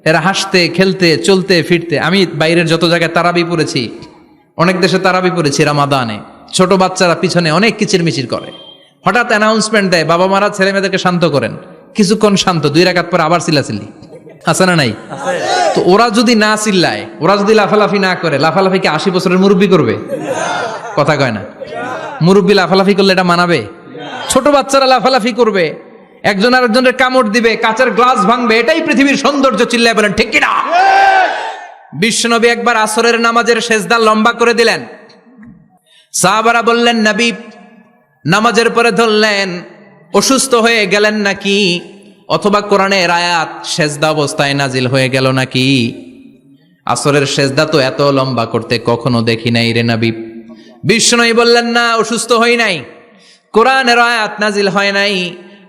এরা হাসতে খেলতে চলতে ফিরতে। আমি বাইরের যত জায়গায় তারাবি পড়েছি, অনেক দেশে তারাবি পড়েছি রামাদানে, ছোট বাচ্চারা পিছনে অনেক কিচির মিচির করে, হঠাৎ অ্যানাউন্সমেন্ট দেয় বাবা মারা ছেলে মেয়েদেরকে শান্ত করেন, কিছুক্ষণ শান্ত, 2 রাকাত পরে আবার চিল্লাচিল্লি, আছে না নাই? তো ওরা যদি না চিল্লায়, ওরা যদি লাফালাফি না করে, লাফালাফি কি 80 বছরের মুরব্বী করবে? কথা কয় না। মুরব্বী লাফালাফি করলে এটা মানাবে? ছোট বাচ্চারা লাফালাফি করবে, একজন আরেকজনের কামড় দিবে, কাঁচের গ্লাস ভাঙবে, এটাই পৃথিবীর সৌন্দর্য। চিল্লায় বলেন ঠিক কিনা? বিশ্বনবী একবার আসরের নামাজের সেজদা লম্বা করে দিলেন, সাহাবারা বললেন নবী নামাজের পরে ধরলেন অসুস্থ হয়ে গেলেন নাকি, অথবা কোরআনের আয়াত সেজদা অবস্থায় নাজিল হয়ে গেল নাকি? আসরের সেজদা তো এত লম্বা করতে কখনো দেখি নাই রে নবী। বিশ্বনবী বললেন না, অসুস্থ হই নাই, কোরআনের আয়াত নাজিল হয় নাই,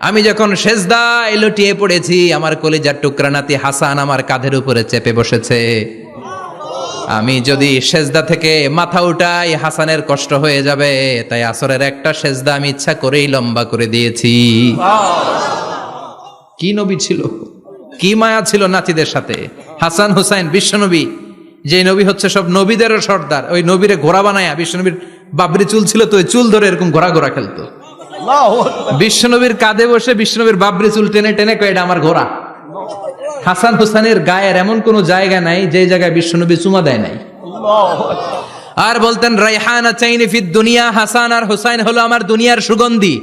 আমি যখন সেজদায় লুটিয়ে পড়েছি, আমার কলিজার টুকরা নাতি হাসান আমার কাঁধের উপরে চেপে বসেছে। আমি যদি সেজদা থেকে মাথা উঠাই হাসানের কষ্ট হয়ে যাবে, তাই আসরের একটা সেজদা আমি ইচ্ছা করেই লম্বা করে দিয়েছি। কি নবী ছিল, কি মায়া ছিল নাতিদের সাথে। হাসান হুসাইন বিশ্বনবী, যে নবী হচ্ছে সব নবীদেরও সর্দার, ওই নবীরে ঘোড়া বানায়া, বিশ্বনবীর বাবরি চুল ছিল তো, ওই চুল ধরে এরকম ঘোড়া ঘোড়া খেলতো। বিশ্বনবীর কাঁধে বসে বিশ্বনবীর বাবরি চুল টেনে টেনে কয় এটা আমার ঘোড়া। হাসান হুসাইনের গায়ের এমন কোন জায়গা নাই যে জায়গায় বিশ্বনবী চুমা দেয় নাই। আর বলতেন রাইহানা চাইনি ফিদ দুনিয়া, হাসান আর হুসাইন হলো আমার দুনিয়ার সুগন্ধি।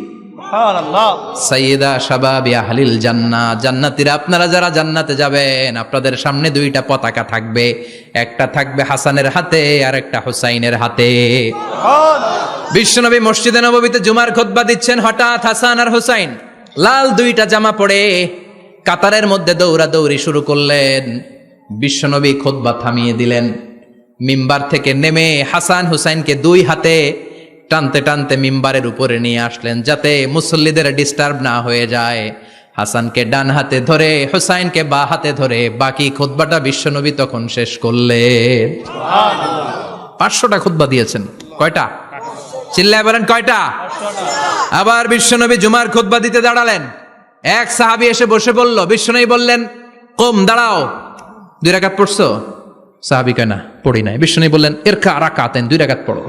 সাইয়্যিদা শাবাবি আহলিল জান্নাহ, জান্নাতীরা আপনারা যারা জান্নাতে যাবেন, আপনাদের সামনে দুইটা পতাকা থাকবে, একটা থাকবে হাসানের হাতে আর একটা হুসাইনের হাতে। বিশ্বনবী মসজিদে নববীতে জুমার খুতবা দিচ্ছেন, হঠাৎ হাসান আর হুসাইন লাল দুইটা জামা পরে কাতারের মধ্যে দৌড়াদৌড়ি শুরু করলেন। বিশ্বনবী খুতবা থামিয়ে দিলেন, মিম্বার থেকে নেমে হাসান হুসাইনকে দুই হাতে টানতে টানতে মিম্বারের উপরে নিয়ে আসলেন, যাতে মুসল্লিদের ডিস্টার্ব না হয়ে যায়। হাসানকে ডান হাতে ধরে হুসাইনকে বা হাতে ধরে বাকি খুতবাটা বিশ্বনবী তখন শেষ করলেন। 500টা খুতবা দিয়েছেন। কয়টা? চিল্লায় বলেন কয়টা? আবার বিশ্বনবী জুমার খুতবা দিতে দাঁড়ালেন। এক সাহাবী এসে বসে বলল, বিশ্বনবী বললেন কম, দাঁড়াও। 2 রাকাত পড়ছো? সাহাবী কয় না, পড়ি নাই। বিশ্বনবী বললেন ইরকা রাকাতাইন, 2 রাকাত পড়ো।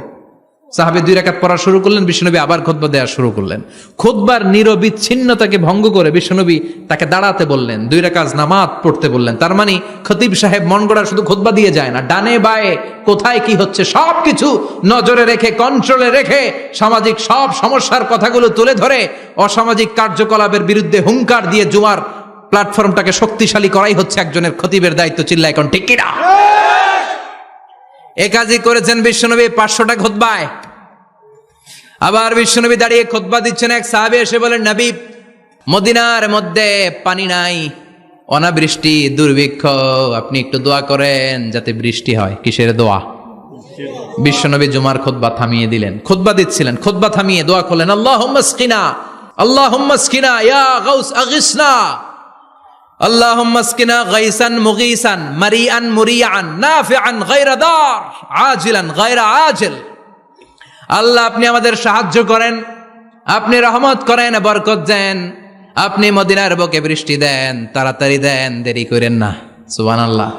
সাহাবী 2 রাকাত পড়া শুরু করলেন, বিশ্বনবী আবার খুতবা দেওয়া শুরু করলেন। খুতবার নিরবিচ্ছিন্নতাকে ভঙ্গ করে বিশ্বনবী তাকে দাঁড়াতে বললেন, 2 রাকাত নামাজ পড়তে বললেন। তার মানে খতিব সাহেব মন গড়া শুধু খুতবা দিয়ে যায় না, ডানে বায়ে কোথায় কি হচ্ছে সবকিছু নজরে রেখে, কন্ট্রোলে রেখে, সামাজিক সব সমস্যার কথাগুলো তুলে ধরে অসামাজিক কার্যকলাপের বিরুদ্ধে হুঙ্কার দিয়ে জুমার প্ল্যাটফর্মটাকে শক্তিশালী করাই হচ্ছে একজনের খতিবের দায়িত্ব। চিল্লায় এখন ঠিক কিনা? এ কাজই করেছেন বিশ্বনবী 500টা খুতবায়। আবার বিশ্বনবী দাঁড়িয়ে খুতবা দিচ্ছেন, এক সাহাবী এসে বলেন, নবী মদিনার মধ্যে পানি নাই, অনাবৃষ্টি, দুর্ভিক্ষ, আপনি একটু দোয়া করেন যাতে বৃষ্টি হয়। কিসের দোয়া? বিশ্বনবী জুমার খুতবা থামিয়ে দিলেন, খুতবা দিচ্ছিলেন, খুতবা থামিয়ে দোয়া করলেন, আল্লাহুম্মা আসকিনা, আল্লাহুম্মা আসকিনা ইয়া গাউস আগিসনা, আল্লাহুম্মা আসকিনা গাইসান মুগীসান মারিআন মুরিআন নাফিআন গায়রা দার আজিলান গায়রা আজিল। আল্লাহ আপনি আমাদের সাহায্য করেন, আপনি রহমত করেন, বরকত দেন, আপনি মদিনার বুকে বৃষ্টি দেন, তাড়াতাড়ি দেন, দেরি করেন না। সুবহানাল্লাহ।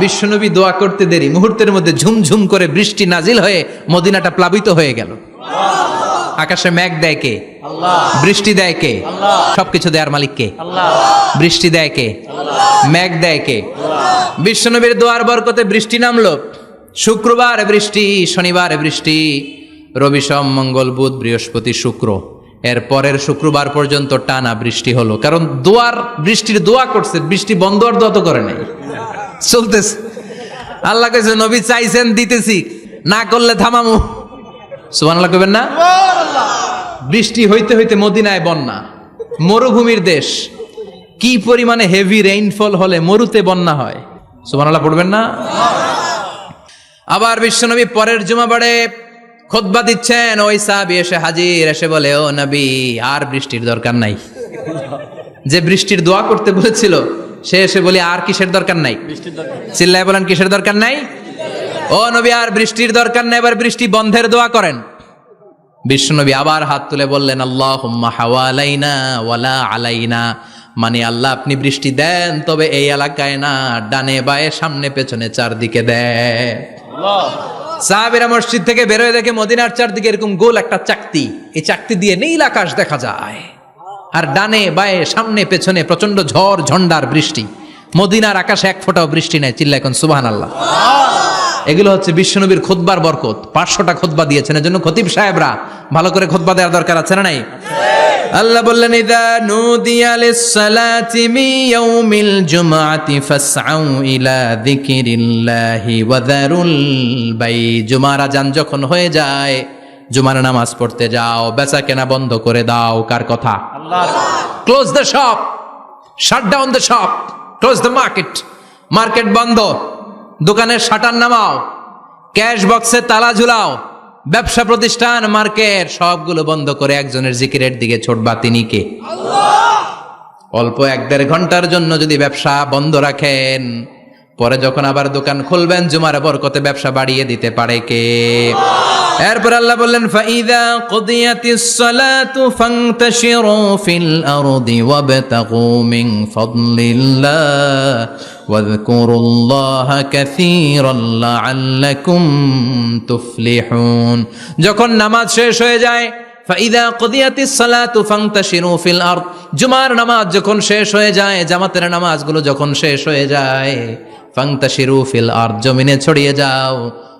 বিশ্বনবী দোয়া করতে দেরি, মুহূর্তের মধ্যে ঝুমঝুম করে বৃষ্টি নাজিল হয়ে মদিনাটা প্লাবিত হয়ে গেল। আকাশে মেঘ দেয় কে? আল্লাহ। বৃষ্টি দেয় কে? আল্লাহ। সবকিছু দেয়ার মালিক কে? আল্লাহ। বৃষ্টি দেয় কে? আল্লাহ। মেঘ দেয় কে? আল্লাহ। বিশ্বনবীর দোয়ার বরকতে বৃষ্টি নামলো। শুক্রবার বৃষ্টি, শনিবার বৃষ্টি, রবি সোম মঙ্গল বুধ বৃহস্পতি শুক্র, এর পরের শুক্রবার পর্যন্ত টানা বৃষ্টি হলো। কারণ বৃষ্টির দোয়া করছে, বৃষ্টি বন্ধ আর দোয়া তো করে নাই, চলতেছে। আল্লাহ কইছে নবী চাইছেন দিতেছি, না করলে থামামু। সুবহানাল্লাহ কইবেন না? বৃষ্টি হইতে হইতে মদিনায় বন্যা, মরুভূমির দেশ, কি পরিমাণে হেভি রেইনফল হলে মরুতে বন্যা হয়। সুবহানাল্লাহ পড়বেন না? আবার বিশ্বনবী পরের জুমাবারে খুতবা দিচ্ছেন, ওই সাহাবী এসে হাজির, এসে বলে, ও নবী আর বৃষ্টির দরকার নাই। যে বৃষ্টির দোয়া করতে বলেছিল সে এসে বলে আর কিসের দরকার নাই? চিল্লায় বলেন কিসের দরকার নাই? ও নবী আর বৃষ্টির দরকার নাই, এবার বৃষ্টি বন্ধের দোয়া করেন। বিশ্বনবী আবার হাত তুলে বললেন, আল্লাহুম্মা হাওয়ালাইনা ওয়ালা আলাইনা, মানে আল্লাহ আপনি বৃষ্টি দেন, তবে এই এলাকায় না, ডানে বায়ে সামনে পেছনে চারদিকে দেন। সাহাবীরা মসজিদ থেকে বেরোয় দেখে মদিনার চারদিকে এরকম গোল একটা চাকতি, এই চাকতি দিয়ে নীল আকাশ দেখা যায়, আর ডানে বায়ে সামনে পেছনে প্রচন্ড ঝড় ঝন্ডার বৃষ্টি। মদিনার আকাশে এক ফোঁটাও বৃষ্টি নাই। চিল্লা এখন সুবহানাল্লাহ। এগুলো হচ্ছে বিশ্বনবীর খুতবার বরকত। 500টা খুতবা দিয়েছেন, এজন্য খতিব সাহেবরা ভালো করে খুতবা দেওয়ার দরকার আছে না নাই? আল্লাহ বললেন, ইযা নুদিয়া লিস-সালাতি মিন ইয়াউমিল জুমআতি ফাসআউ ইলা যিকিরিল্লাহি ওয়া যারুল বাই। জুমার আযান যখন হয়ে যায়, জুমার নামাজ পড়তে যাও, বেচা কেনা বন্ধ করে দাও। কার কথা? আল্লাহর। Close the shop, shut down the shop, close the market. Market বন্ধ, দোকানের শাটার নামাও, ক্যাশ বক্সে তালা ঝুলাও, ব্যবসা প্রতিষ্ঠান, মার্কেট সবগুলো বন্ধ করে একজনের জিকিরের দিকে ছোটবা, তিনি কে? অল্প 1-1.5 ঘন্টার জন্য যদি ব্যবসা বন্ধ রাখেন, পরে যখন আবার দোকান খুলবেন জুমার বরকতে ব্যবসা বাড়িয়ে দিতে পারে কে? এরপর আল্লাহ বললেন ফাইদা কুদিয়াতিস সালাতু ফান্তাশিরু ফিল আরদি ওয়াবতাগু মিন ফাদলিল্লাহ ওয়াযকুরুল্লাহা কাসীরান লাআল্লাকুম তুফলিহুন। যখন নামাজ শেষ হয়ে যায়, ফাইদা কুদিয়াতিস সালাতু ফান্তাশিরু ফিল আরদ, জুমার নামাজ যখন শেষ হয়ে যায়, জামাতের নামাজগুলো যখন শেষ হয়ে যায়, ফান্তাশিরু ফিল আরদ, জমিনে ছড়িয়ে যাও,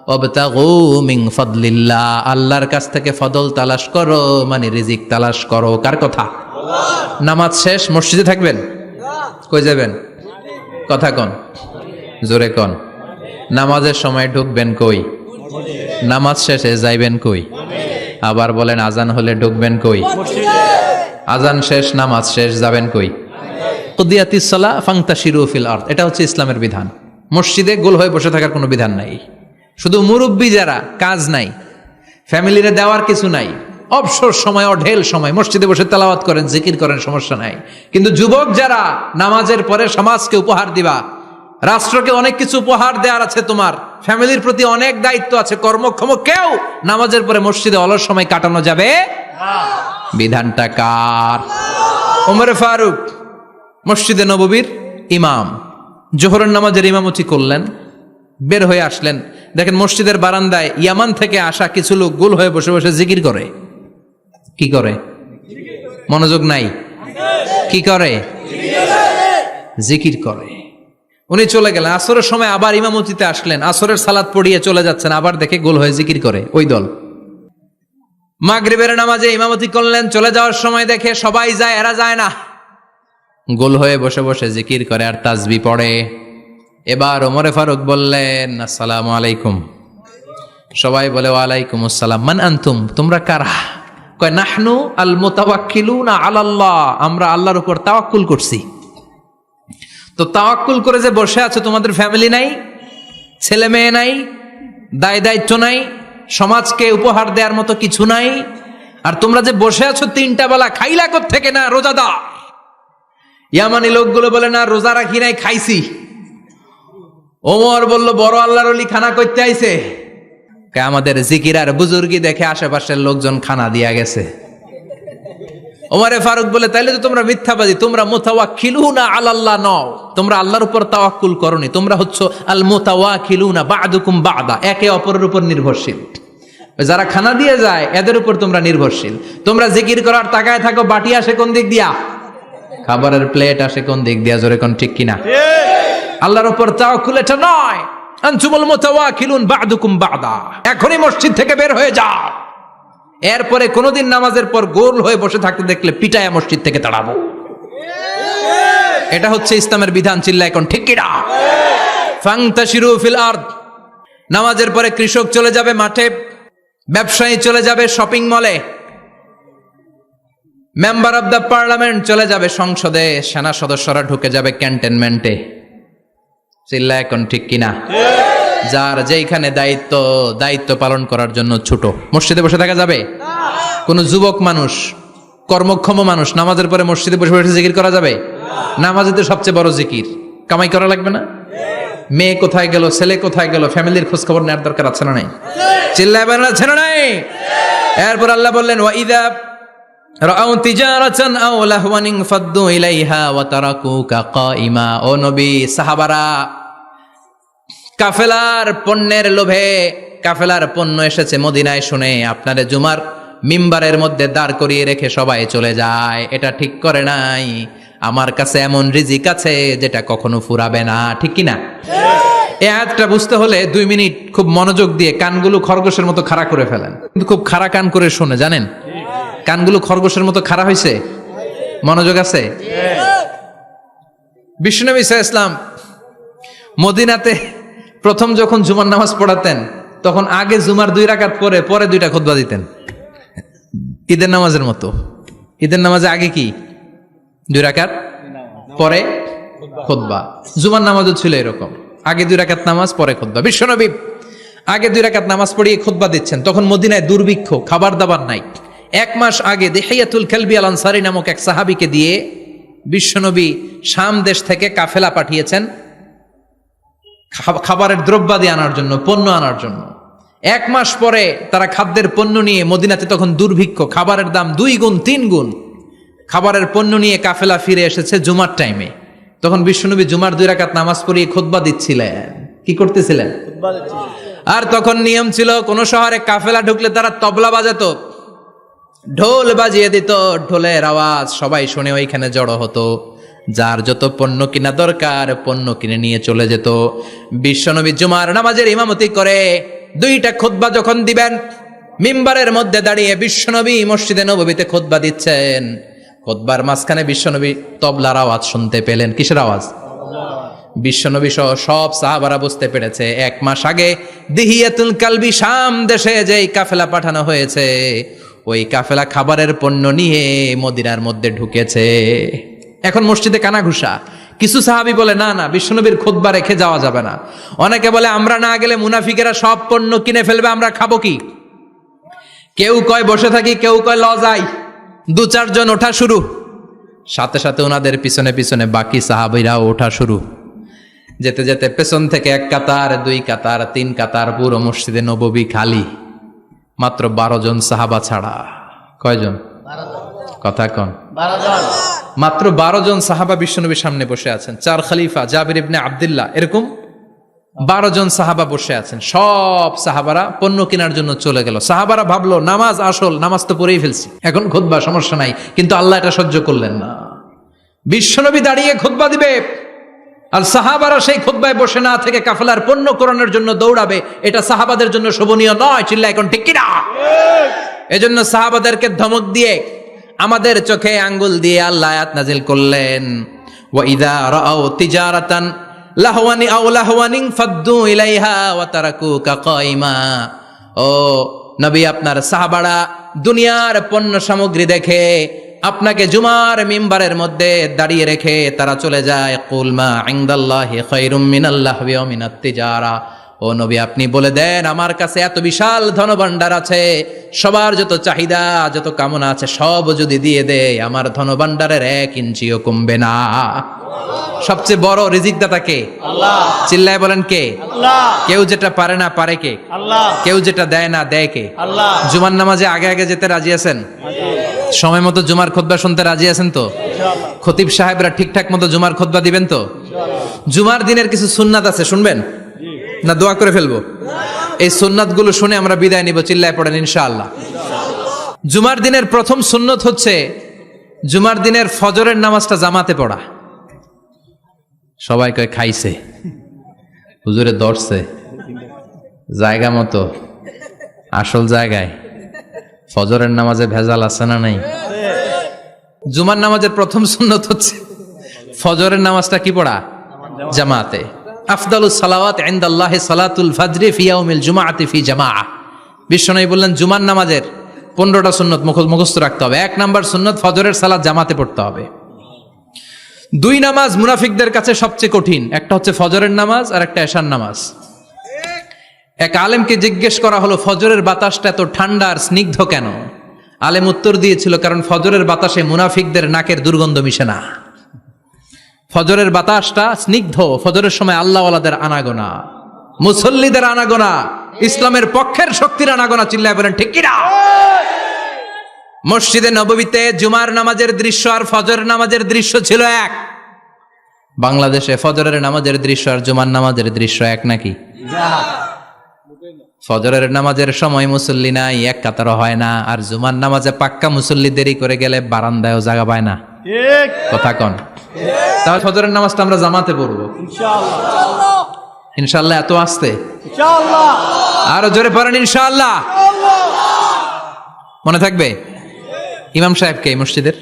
ওয়াবতাগু মিন ফাদলিল্লাহ, আল্লাহর কাছ থেকে ফদল তালাশ করো, মানে রিজিক তালাশ করো। কার কথা? নামাজ শেষ মসজিদে থাকবেন? কই যাবেন? কথা কন, জোরে কন। নামাজের সময় ঢুকবেন কই? নামাজ শেষে যাইবেন কই? আবার বলেন আজান হলে ঢুকবেন কই? আজান শেষ, নামাজ শেষ, যাবেন কই? কুদিয়াতিস সালাহ ফান্তাশিরু ফিল আরদ, এটা হচ্ছে ইসলামের বিধান। মসজিদে গোল হয়ে বসে থাকার কোনো বিধান নাই। শুধু মুরব্বী যারা, কাজ নাই, ফ্যামিলিরে দেওয়ার কিছু নাই, অবসর সময়, অঢেল সময় মসজিদে বসে তেলাওয়াত করেন, জিকির করেন, সমস্যা নাই। কিন্তু যুবক যারা, নামাজের পরে সমাজকে উপহার দিবা, রাষ্ট্রকে অনেক কিছু উপহার দেওয়ার আছে, তোমার ফ্যামিলির প্রতি অনেক দায়িত্ব আছে, কর্মক্ষম কেউ নামাজের পরে মসজিদে অলস সময় কাটানো যাবে? বিধানটা কার? ওমর ফারুক মসজিদে নববীর ইমাম, জোহরের নামাজের ইমামতি করলেন, বের হয়ে আসলেন, দেখেন মসজিদের বারান্দায় ইয়ামান থেকে আসা কিছু লোক গোল হয়ে বসে বসে জিকির করে। কি করে? মনোযোগ নাই। কি করে? জিকির করে। উনি চলে গেলেন, আসরের সময় আবার ইমামতিতে আসলেন, আসরের সালাত পড়িয়ে চলে যাচ্ছেন, আবার দেখে গোল হয়ে জিকির করে ওই দল। মাগরিবের নামাজে ইমামতি করলেন, চলে যাওয়ার সময় দেখে সবাই যায়, এরা যায় না, গোল হয়ে বসে বসে জিকির করে আর তাসবিহ পড়ে। এবার ওমরে ফারুক বললেন আসসালামু আলাইকুম। সবাই বলে ওয়ালাইকুম আসসালাম। মান আনতুম, তোমরা কারা? কয় নাহনু আল মুতাওয়াক্কিলুনা আলাল্লাহ, আমরা আল্লাহর উপর তাওয়াক্কুল করছি। তো তাওয়াক্কুল করে যে বসে আছো, তোমাদের ফ্যামিলি নাই, ছেলে মেয়ে নাই, দায় দায়িত্ব নাই, সমাজকে উপহার দেওয়ার মতো কিছু নাই, আর তোমরা যে বসে আছো 3টা বেলা খাইলা কোত্থেকে? না রোজাদার। ইয়ামানি লোকগুলো বলে না রোজা রাখি নাই, খাইছি। ওমর বলল বড় আল্লাহর ওলি খানা করতে আইছে। আমাদের জিকির আর বুজুর্গি দেখে আশেপাশের লোকজন খানা দিয়া গেছে। ওমরে ফারুক বলে তাইলে তো তোমরা মিথ্যাবাদী, তোমরা মুতাওয়াক্কিলুনা আলাল্লাহ নও, তোমরা আল্লাহর উপর তাওয়াক্কুল করনি, তোমরা হচ্ছে আল মুতাওয়াক্কিলুনা বা'দুকুম বা'দা, একে অপরের উপর নির্ভরশীল। যারা খানা দিয়ে যায় এদের উপর তোমরা নির্ভরশীল। তোমরা জিকির করার তাকায় থাকো, বাটি আসে কোন দিক দিয়া? খাবারের প্লেট আসে কোন দিক দিয়া? জোরে কোন, ঠিক কিনা? আল্লাহর উপর তাওয়াক্কুল এটা নয়। আনতুমুল মুতাওয়াক্কিলুন বা'দুকুম বা'দা, এখনই মসজিদ থেকে বের হয়ে যাও। এরপরে কোনদিন নামাজের পর গোল হয়ে বসে থাকতে দেখলে পিটায়া মসজিদ থেকে তাড়াবো। এটা হচ্ছে ইসলামের বিধান। চিল্লায় এখন ঠিক কিনা? ফান্তাশিরু ফিল আরদ। নামাজের পরে কৃষক চলে যাবে মাঠে, ব্যবসায়ী চলে যাবে শপিং মলে, মেম্বার অব দ্য পার্লামেন্ট চলে যাবে সংসদে, সেনা সদস্যরা ঢুকে যাবে ক্যান্টনমেন্টে। চিল্লায় এখন ঠিক কিনা? যার যেইখানে দায়িত্ব পালন করার জন্য ছোট, মসজিদে বসে থাকা যাবে? কোন যুবক মানুষ, কর্মক্ষম মানুষ নামাজের পরে মসজিদে বসে বসে জিকির করা যাবে? নামাজে তো সবচেয়ে বড় জিকির, কামাই করা লাগবে না? মেয়ে কোথায় গেল, ছেলে কোথায় গেল, ফ্যামিলির খোঁজ খবর নেওয়ার দরকার আছে না নাই? চিল্লায় বলেন আছে না নাই? এরপর আল্লাহ বললেন ওয়াইদা রাআউ তিজারাতান আও লাহওয়ান ফাদ্দু ইলাইহা ওয়া তারাকুকা কাইমা। ও নবী, সাহাবারা কাফেলার পণ্যের লোভে, কাফেলার পণ্য এসেছে মদিনায় শুনে আপনারে জুমার মিম্বারের মধ্যে দাঁড় করিয়ে রেখে সবাই চলে যায়। এটা ঠিক করে নাই। আমার কাছে এমন রিজিক আছে যেটা কখনো ফুরাবে না, ঠিক কিনা? এই আয়াতটা বুঝতে হলে 2 মিনিট খুব মনোযোগ দিয়ে কানগুলো খরগোশের মতো খাড়া করে ফেলেন, কিন্তু খুব খাড়া কান করে শুনে, জানেন কানগুলো খরগোশের মতো খাড়া হয়েছে? মনোযোগ আছে? বিশ্বনবী সাল্লাল্লাহু আলাইহি ওয়াসাল্লাম মদিনাতে প্রথম যখন জুমার নামাজ পড়াতেন, তখন আগে জুমার 2 রাকাত পরে 2টা খুতবা দিতেন, ঈদের নামাজের মতো। ঈদের নামাজে আগে কি 2 রাকাত, পরে খুতবা। জুমার নামাজও ছিল এরকম, আগে 2 রাকাত নামাজ, পরে খুতবা। বিশ্বনবী আগে 2 রাকাত নামাজ পড়িয়ে খুতবা দিচ্ছেন, তখন মদিনায় দুর্ভিক্ষ, খাবার দাবার নাই। 1 মাস আগে দিহিয়াতুল কালবি আল আনসারী নামক এক সাহাবীকে দিয়ে বিশ্বনবী শাম দেশ থেকে কাফেলা পাঠিয়েছেন খাবারের দ্রব্যাদি আনার জন্য, পণ্য আনার জন্য। 1 মাস পরে তারা খাদ্যের পণ্য নিয়ে, মদিনাতে তখন দুর্ভিক্ষ, খাবারের দাম 2 গুণ 3 গুণ, খাবারের পণ্য নিয়ে কাফেলা ফিরে এসেছে জুমার টাইমে। তখন বিশ্বনবী জুমার 2 রাকাত নামাজ পড়িয়ে খুতবা দিচ্ছিলেন। কি করতেছিলেন? আর তখন নিয়ম ছিল, কোন শহরে কাফেলা ঢুকলে তারা তবলা বাজাতো, ঢোল বাজিয়ে দিত, ঢোলের আওয়াজ সবাই শুনে ওইখানে জড়ো হতো। যার যত পণ্য কিনা দরকার পণ্য কিনে নিয়ে চলে যেত। বিশ্বনবী জুমার নামাজের ইমামতি করে 2টা খুতবা যখন দিবেন, মিম্বারের মধ্যে দাঁড়িয়ে বিশ্বনবী মসজিদে নববীতে খুতবা দিচ্ছেন। খুতবার মাঝখানে বিশ্বনবী তবলার আওয়াজ শুনতে পেলেন। কিসের আওয়াজ? বিশ্বনবী সহ সব সাহাবারা বুঝতে পেরেছে 1 মাস আগে দিহিয়াতুল কালবি শাম দেশে যেই কাফেলা পাঠানো হয়েছে, ওই কাফেলা খাবারের পণ্য নিয়ে মদিনার মধ্যে ঢুকেছে। এখন মসজিদে কানাঘুষা। কিছু সাহাবী বলে না না, বিশ্বনবীর খুতবা রেখে যাওয়া যাবে না। অনেকে বলে আমরা না গেলে মুনাফিকেরা সব পণ্য কিনে ফেলবে, আমরা খাবো কি? কেউ কয় বসে থাকি, কেউ কয় ল যাই। 2-4 জন ওঠা শুরু, সাথে সাথে ওনাদের পিছনে পিছনে বাকি সাহাবীরাও ওঠা শুরু। যেতে যেতে পেছন থেকে 1 কাতার, 2 কাতার, 3 কাতার, পুরো মসজিদে নববী খালি, মাত্র 12 জন সাহাবা ছাড়া। কয়জন? কথা কন। 12 জন। মাত্র 12 জন সাহাবা বিশ্বনবীর সামনে বসে আছেন। 4 খলিফা, জাবির ইবনে আব্দুল্লাহ, এরকম 12 জন সাহাবা বসে আছেন। সব সাহাবারা পণ্য কেনার জন্য চলে গেল। সাহাবারা ভাবলো নামাজ আসল, নামাজ তো পড়েই ফেলছি, এখন খুতবা সমস্যা নাই। কিন্তু আল্লাহ এটা সহ্য করলেন না। বিশ্বনবী দাঁড়িয়ে খুতবা দিবে আর সাহাবারা সেই খুতবায় বসে না থেকে কাফেলার পণ্য কোরআনের জন্য দৌড়াবে, এটা সাহাবাদের জন্য শোভনীয় নয়। চিল্লা এখন ঠিক কিনা? এজন্য সাহাবাদেরকে ধমক দিয়ে, আমাদের চোখে আঙ্গুল দিয়ে আল্লাহ আয়াত নাজিল করলেন, ওয়া ইযা রাআউ তিজারাতান লাহওয়ানি আও লাহওয়ানিন ফাদ্দু ইলাইহা ওয়া তারাকুকা কাইমা। ও নবী, আপনার সাহাবারা দুনিয়ার পণ্য সামগ্রী দেখে আপনাকে জুমার মিম্বারের মধ্যে দাঁড়িয়ে রেখে তারা চলে যায়। কুল মা ইনদাল্লাহি খায়রুম মিনাল লাহবি ওয়া মিনাত তিজারা। ও নবী, আপনি বলে দেন আমার কাছে এত বিশাল ধনভাণ্ডার আছে, সবার যত চাহিদা যত কামনা আছে সব যদি দিয়ে দেয়, আমার ধনভাণ্ডারের 1 ইঞ্চিও কমবে না। সবচেয়ে বড় রিজিকদাতা কে? আল্লাহ। চিল্লায় বলেন কে? আল্লাহ। কেউ যেটা পারে না পারে কে? আল্লাহ। কেউ যেটা দেয় না দেয় কে? আল্লাহ। জুমার নামাজে আগে আগে যেতে রাজি আছেন? সময় মতো জুমার খুতবা শুনতে রাজি আছেন তো? ইনশাআল্লাহ। খতিব সাহেবরা ঠিকঠাক মতো জুমার খুতবা দিবেন তো? জুমার দিনের কিছু সুন্নাত আছে, শুনবেন না দোয়া করে ফেলবো? এই সুন্নাতগুলো শুনে আমরা বিদায় নিব। চিল্লায় পড়েন ইনশাআল্লাহ। জুমার দিনের প্রথম সুন্নত হচ্ছে জুমার দিনের ফজরের নামাজটা জামাতে পড়া। সবাই কয় খাইছে, হুজুরে দর্শে জায়গা মতো, আসল জায়গায়। ফজরের নামাজে ভেজাল আছে না নাই? জুমার নামাজের প্রথম সুন্নত হচ্ছে ফজরের নামাজটা কি পড়া? জামাতে। আফদালুস সালাওয়াত ইনদাল্লাহি সালাতুল ফাজরি ফি ইয়াউমিল জুমআতি ফি জামাআহ। বিশ্বনবী বললেন জুমার নামাজের 15টা সুন্নত মুখস্থ রাখতে হবে। 1 নাম্বার সুন্নত ফজরের সালাত জামাতে পড়তে হবে। 2 নামাজ মুনাফিকদের কাছে সবচেয়ে কঠিন, একটা হচ্ছে ফজরের নামাজ আর একটা এশার নামাজ। এক আলেমকে জিজ্ঞেস করা হলো ফজরের বাতাসটা এত ঠান্ডা আর স্নিগ্ধ কেন? আলেম উত্তর দিয়েছিল, কারণ ফজরের বাতাসে মুনাফিকদের নাকের দুর্গন্ধ মিশে না। ফজরের বাতাসটা স্নিগ্ধ, ফজরের সময় আল্লাহওয়ালাদের আনাগোনা, মুসল্লিদের আনাগোনা, ইসলামের পক্ষের শক্তির আনাগোনা। চিল্লায় বলেন ঠিক কিনা? মসজিদে নববীতে জুমার নামাজের দৃশ্য আর ফজরের নামাজের দৃশ্য ছিল এক। বাংলাদেশে ফজরের নামাজের দৃশ্য আর জুমার নামাজের দৃশ্য এক নাকি? ফজরের নামাজের সময় মুসল্লি নাই, 1 কাতারও হয় না। আর জুমার নামাজে পাক্কা মুসল্লি দেরি করে গেলে বারান্দায়ও জায়গা পায় না। ঠিক। কথা কন। তাহলে ফজরের নামাজটা আমরা জামাতে পড়বো ইনশাআল্লাহ। ইনশাআল্লাহ। এত আসতে ইনশাআল্লাহ। আরো জোরে পড়েন ইনশাআল্লাহ। মনে থাকবে? ইমাম সাহেব কে মসজিদের?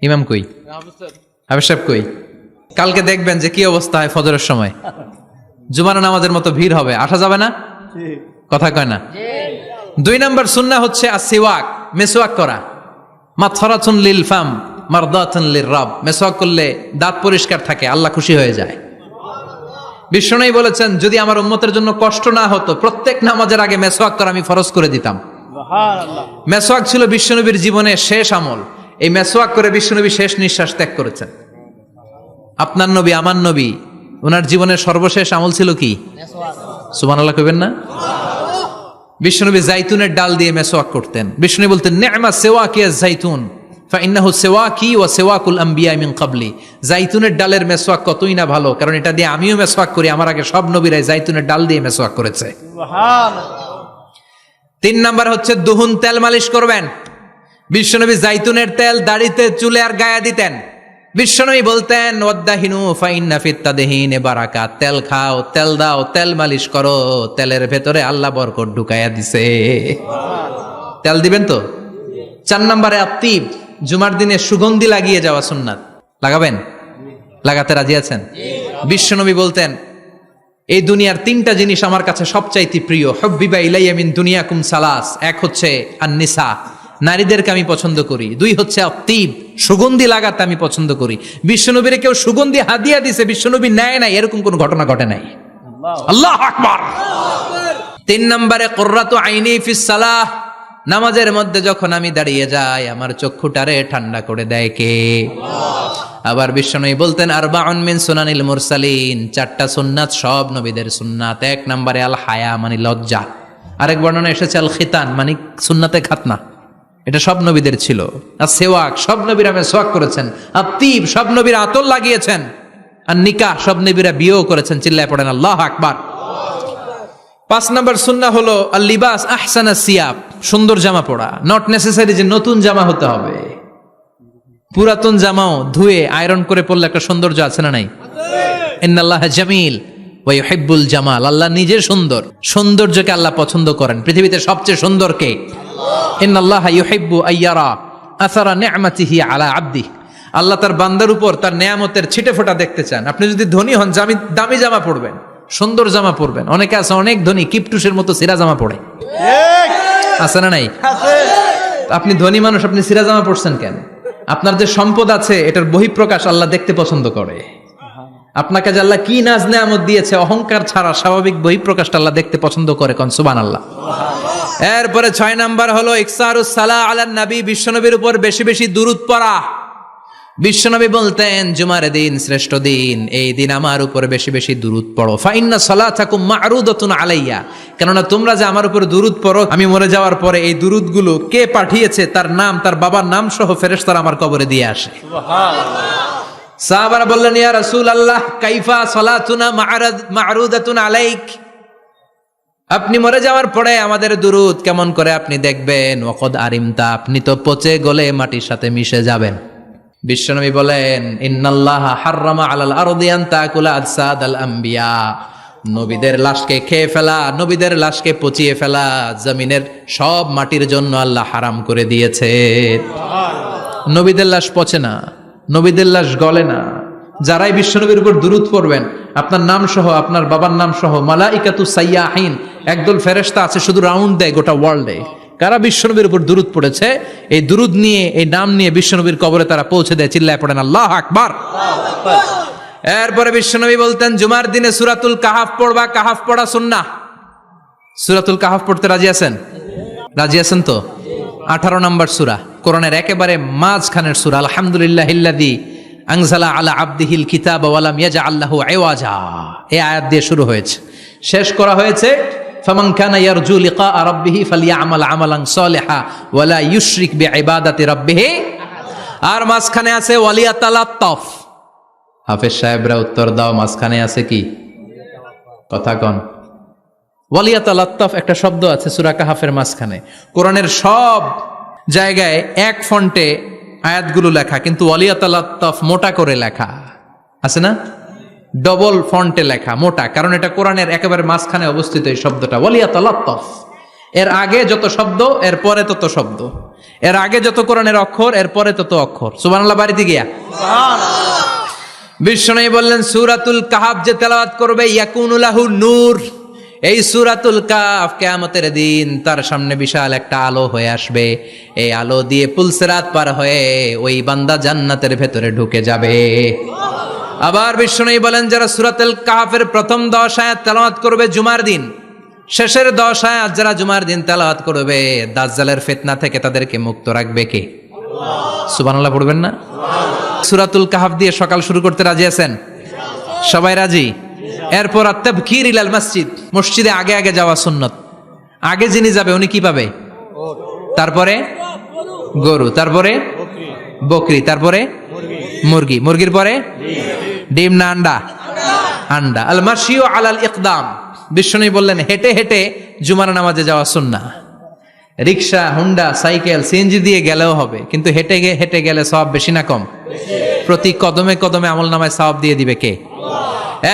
ইমাম কই? হাফেজ সাহেব কই? কালকে দেখবেন যে কি অবস্থা হয় ফজরের সময়। জুমার নামাজের মতো ভিড় হবে, আসা যাবে না। ঠিক। কথা কয় না। 2 নাম্বার সুন্নাহ হচ্ছে আসিওয়াক, মেসওয়াক করা। মাথরাতুন লিল ফাম মারদাতুন লির রাব। মেসওয়াক করলে দাঁত পরিষ্কার থাকে, আল্লাহ খুশি হয়ে যায়। বিশ্বনবী বলেছেন যদি আমার উম্মতের জন্য কষ্ট না হতো প্রত্যেক নামাজের আগে মেসওয়াক করা আমি ফরজ করে দিতাম। সুবহানাল্লাহ। মেসওয়াক ছিল বিশ্বনবীর জীবনের শেষ আমল। এই মেসওয়াক করে বিশ্বনবী শেষ নিঃশ্বাস ত্যাগ করেছেন। আপনার নবী আমার নবী ওনার জীবনের সর্বশেষ আমল ছিল কি? সুবহানাল্লাহ কইবেন না? বিশ্বনবী জাইতুনের ডাল দিয়ে মেসওয়াক করতেন। বিশ্বনবী বলতেন নি'মা সিওয়াকি আয-যাইতুন ফাইন্নাহু সিওয়াকি ওয়া সিওয়াকুল আমবিয়া মিন ক্বাবলি। জাইতুনের ডালের মেসওয়াক কতই না ভালো, কারণ এটা দিয়ে আমিও মেসওয়াক করি, আমার আগে সব নবীরাই জাইতুনের ডাল দিয়ে মেসওয়াক করেছে। সুবহানাল্লাহ। 3 নাম্বার হচ্ছে দুহুন, তেল মালিশ করবেন। বিশ্বনবী জাইতুনের তেল দাড়িতে চুলে আর গায়ে দিতেন। বিশ্বনবী বলতেন ওয়াদ্দাহিনু ফাইন্না ফিত তাদহিনে বারাকাত, তেল খাও, তেল দাও, তেল মালিশ করো, তেলের ভেতরে আল্লাহ বরকত ঢুকাইয়া দিছে। তেল দিবেন তো? 4 নম্বরে আত্তিব, জুমার দিনে সুগন্ধি লাগিয়ে যাওয়া সুন্নাত। লাগাবেন? লাগাতে রাজি আছেন? বিশ্বনবী বলতেন এই দুনিয়ার 3টা জিনিস আমার কাছে সবচাইতে প্রিয়, হুব্বিবা ইলাইয়া মিন দুনিয়াকুম সালাস। এক হচ্ছে আন-নিসা, নারীদেরকে আমি পছন্দ করি। 2 হচ্ছে আত্তিব, সুগন্ধি লাগাতে আমি পছন্দ করি। বিশ্বনবীরে কেউ সুগন্ধি হাদিয়া দিছে, বিশ্বনবী নেয় নাই, এরকম কোন ঘটনা ঘটে নাই। আল্লাহু আকবার। 3 নম্বরে কুররাতু আইনি ফিস সালাহ, নামাজের মধ্যে যখন আমি দাঁড়িয়ে যাই আমার চক্ষুটারে ঠান্ডা করে দেয় কে? আবার বিশ্বনবী বলতেন আরবাউন মিন সুনানিল মুরসালিন, 4টা সুন্নাত সব নবীদের সুন্নাত। 1 নম্বরে আল হায়া মানে লজ্জা। আরেক বর্ণনা এসেছে আল খিতান মানে সুন্নাতে খাতনা, এটা সব নবীদের ছিল। আর সেওয়াক, সব নবীরা মেসওয়াক করেছেন। আত্তিব, সব নবীরা আতর লাগিয়েছেন। আর নিকাহ, সব নবীরা বিয়েও করেছেন। চিল্লায় পড়েন আল্লাহু আকবার। 5 নম্বর সুন্নাহ হলো আল লিবাস আহসানা সিয়াব, সুন্দর জামা পরা। নট নেসেসারি যে নতুন জামা হতে হবে, পুরাতন জামাও ধুয়ে আয়রন করে পরলে একটা সৌন্দর্য আছে না নাই? ইন্নাল্লাহা জামিল ওয়া ইউহিব্বুল জামাল, আল্লাহ নিজে সুন্দর, সৌন্দর্যকে আল্লাহ পছন্দ করেন। পৃথিবীতে সবচেয়ে সুন্দর কে? ইন্নাল্লাহা ইউহিব্বু আইয়ারা আসারা নি'মাতিহি আলা আবদি, আল্লাহ তার বান্দার উপর তার নেয়ামতের ছিটে ফোঁটা দেখতে চান। আপনি যদি ধনী হন দামি জামা পরবেন, সুন্দর জামা পরবেন। অনেকে আছে অনেক ধনী কিপটুসের মতো সিরা জামা পরে, আছে না নাই? আপনি ধনী মানুষ, আপনি সিরা জামা পরছেন কেন? আপনার যে সম্পদ আছে এটার বহিঃপ্রকাশ আল্লাহ দেখতে পছন্দ করে। আপনাকে যে আল্লাহ কি নাজ নেয়ামত দিয়েছে, অহংকার ছাড়া স্বাভাবিক বহিঃপ্রকাশটা আল্লাহ দেখতে পছন্দ করে। কোন সুবহানাল্লাহ। এরপরে 6 নাম্বার হলো ইকসারুস সালাহ আলান নবী, বিশ্বনবীর উপর বেশি বেশি দুরূদ পড়া। বিশ্বনবী বলতেন জুমার দিন শ্রেষ্ঠ দিন, এই দিন আমার উপর বেশি বেশি দুরূদ পড়ো। ফাইন্না সালাতাকুম মা'রুদাতুন আলাইয়া, কেননা তোমরা যে আমার উপর দুরূদ পড়ো, আমি মরে যাওয়ার পরে এই দুরূদগুলো কে পাঠিয়েছে তার নাম, তার বাবার নাম সহ ফেরেশতারা আমার কবরে দিয়ে আসে। সুবহানাল্লাহ। সাহাবারা বললেন ইয়া রাসূলুল্লাহ কাইফা সালাতুনা মা'রুদাতুন আলাইক, আপনি মরে যাওয়ার পরে আমাদের দুরূদ কেমন করে আপনি দেখবেন? ওয়াকাদ আরিমতা, আপনি তো পচে গলে মাটির সাথে মিশে যাবেন। বিশ্বনবী বলেন ইন্নাল্লাহা হাররামা আলাল আরদি আন তাকুলা আজসাদাল আম্বিয়া, নবীদের লাশকে খেয়ে ফেলা, নবীদের লাশকে পচিয়ে ফেলা জমিনের সব মাটির জন্য আল্লাহ হারাম করে দিয়েছে। নবীদের লাশ পচে না, নবীদের লাশ গলে না। যারাই বিশ্বনবীর উপর দুরূদ পড়বেন, আপনার নাম সহ, আপনার বাবার নাম সহ, মালাইকাতু সাইয়াহিন, একদল ফেরেশতা আছে শুধু রাউন্ড দেয় গোটা ওয়ার্ল্ডে। কারা বিশ্বনবীর উপর দুরূদ পড়েছে, এই দুরূদ নিয়ে, এই নাম নিয়ে বিশ্বনবীর কবরে তারা পৌঁছে দেয়। চিল্লায় পড়েন আল্লাহু আকবার। এরপরে বিশ্বনবী বলতেন জুমার দিনে সূরাতুল কাহাফ পড়বা, কাহাফ পড়া সুন্নাহ। সূরাতুল কাহাফ পড়তে রাজি আছেন? রাজি আছেন তো? 18 নম্বর সূরা, কোরআনের একেবারে মাঝখানের সূরা। আলহামদুলিল্লাহিল্লাযী আনজালা আলা আবদিহিল কিতাবা ওয়া লাম ইয়াজআল লাহু ইওয়াজা, এই আয়াত দিয়ে শুরু হয়েছে, শেষ করা হয়েছে ফামান কানা ইয়ারজু লিকা রাব্বিহি ফালইয়ামাল আমালান সালিহা ওয়া লা ইউশরিক বিইবাদাতি রাব্বিহি। আর মাঝখানে আছে ওয়ালিয়াতালাত্তাফ। হাফেজ সাহেবরা উত্তর দাও, মাঝখানে আছে কি? কথা কন। ওয়ালিয়াতালাত্তাফ একটা শব্দ আছে সূরা কাহাফের মাঝখানে। কোরআনের সব জায়গায় এক ফন্টে আয়াতগুলো লেখা, কিন্তু ওয়ালিয়াতালাত্তাফ মোটা করে লেখা আছে না? ডবল ফন্টে লেখা, মোটা, কারণ এটা কোরআনের একেবারে মাঝখানে অবস্থিত এই শব্দটা ওয়ালিয়াতালাত্তাফ। এর আগে যত শব্দ এর পরে তত শব্দ, এর আগে যত কোরআনের অক্ষর এর পরে তত অক্ষর। সুবহানাল্লাহ বাড়িতে গিয়া সুবহানাল্লাহ। বিশ্বনবী বললেন সূরাতুল কাহাফ যে তেলাওয়াত করবে ইয়াকুনু লাহু নূর, এই সূরাতুল কাহাফ কিয়ামতের দিন তার সামনে বিশাল একটা আলো হয়ে আসবে। এই আলো দিয়ে পুলসিরাত পার হয়ে ওই বান্দা জান্নাতের ভেতরে ঢুকে যাবে। আবার বিষ্ণু বলেন যারা সূরাতুল কাহফের প্রথম 10 আয়াত তেলাওয়াত করবে জুমার দিন, শেষের 10 আয়াত যারা জুমার দিন তেলাওয়াত করবে, দাজ্জালের ফিতনা থেকে তাদেরকে মুক্ত রাখবে কে? সুবহানাল্লাহ পড়বেন না? সূরাতুল কাহফ দিয়ে সকাল শুরু করতে রাজি আছেন? সবাই রাজি? এরপর আত-তাবকির ইলাল মসজিদ, মসজিদে আগে আগে যাওয়া সুন্নত। আগে যিনি যাবে উনি কি পাবে? তারপরে গরু, তারপরে বকরি, তারপরে মুরগি, মুরগির পরে ডিম না আন্ডা? আন্ডা। আল মাশিউ আলাল ইকদাম, বিষ্ণু বললেন হেঁটে হেঁটে জুমার নামাজে যাওয়া সুন্নাহ। রিকশা, হুন্ডা, সাইকেল, সিএনজি দিয়ে গেলেও হবে, কিন্তু হেঁটে হেঁটে গেলে সওয়াব বেশি না কম? প্রতি কদমে কদমে আমল নামায় সওয়াব দিয়ে দিবে কে?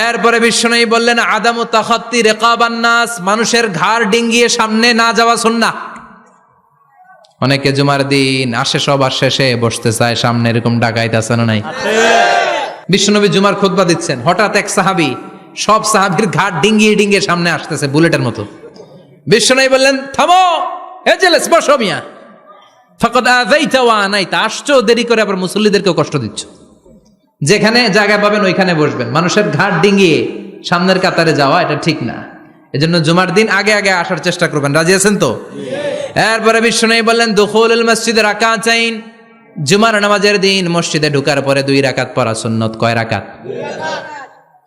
এরপরে বিষ্ণু বললেন আদামু তাখাত্তি রিকাবান নাস, মানুষের ঘাড় ডিঙ্গিয়ে সামনে না যাওয়া সুন্নাহ। অনেকে জুমার দিন আসে সবার শেষে বসতে চায় সামনে, এরকম ডাকাইত আছে না নাই? বিশ্বনবী জুমার খুতবা দিচ্ছেন, হঠাৎ এক সাহাবী সব সাহাবীর ঘাট ডিঙ্গিয়ে ডিঙ্গিয়ে সামনে আসতেছে বুলেটের মতো। বিশ্বনবী বললেন থামো, এজেলেস বসো মিয়া, ফাকাদ আযাইতা ওয়া আনাইতা, আসছো দেরি করে আবার মুসল্লিদেরকেও কষ্ট দিচ্ছ। যেখানে জায়গা পাবেন ওইখানে বসবেন, মানুষের ঘাট ডিঙ্গিয়ে সামনের কাতারে যাওয়া এটা ঠিক না। এজন্য জুমার দিন আগে আগে আসার চেষ্টা করবেন। রাজি আছেন তো? এরপরে বিশ্বনবী বললেন দুখুলুল মসজিদে রাকাতাইন, জুমার নামাজের দিন মসজিদে ঢোকার পরে 2 রাকাত পড়া সুন্নত। কয় রাকাত?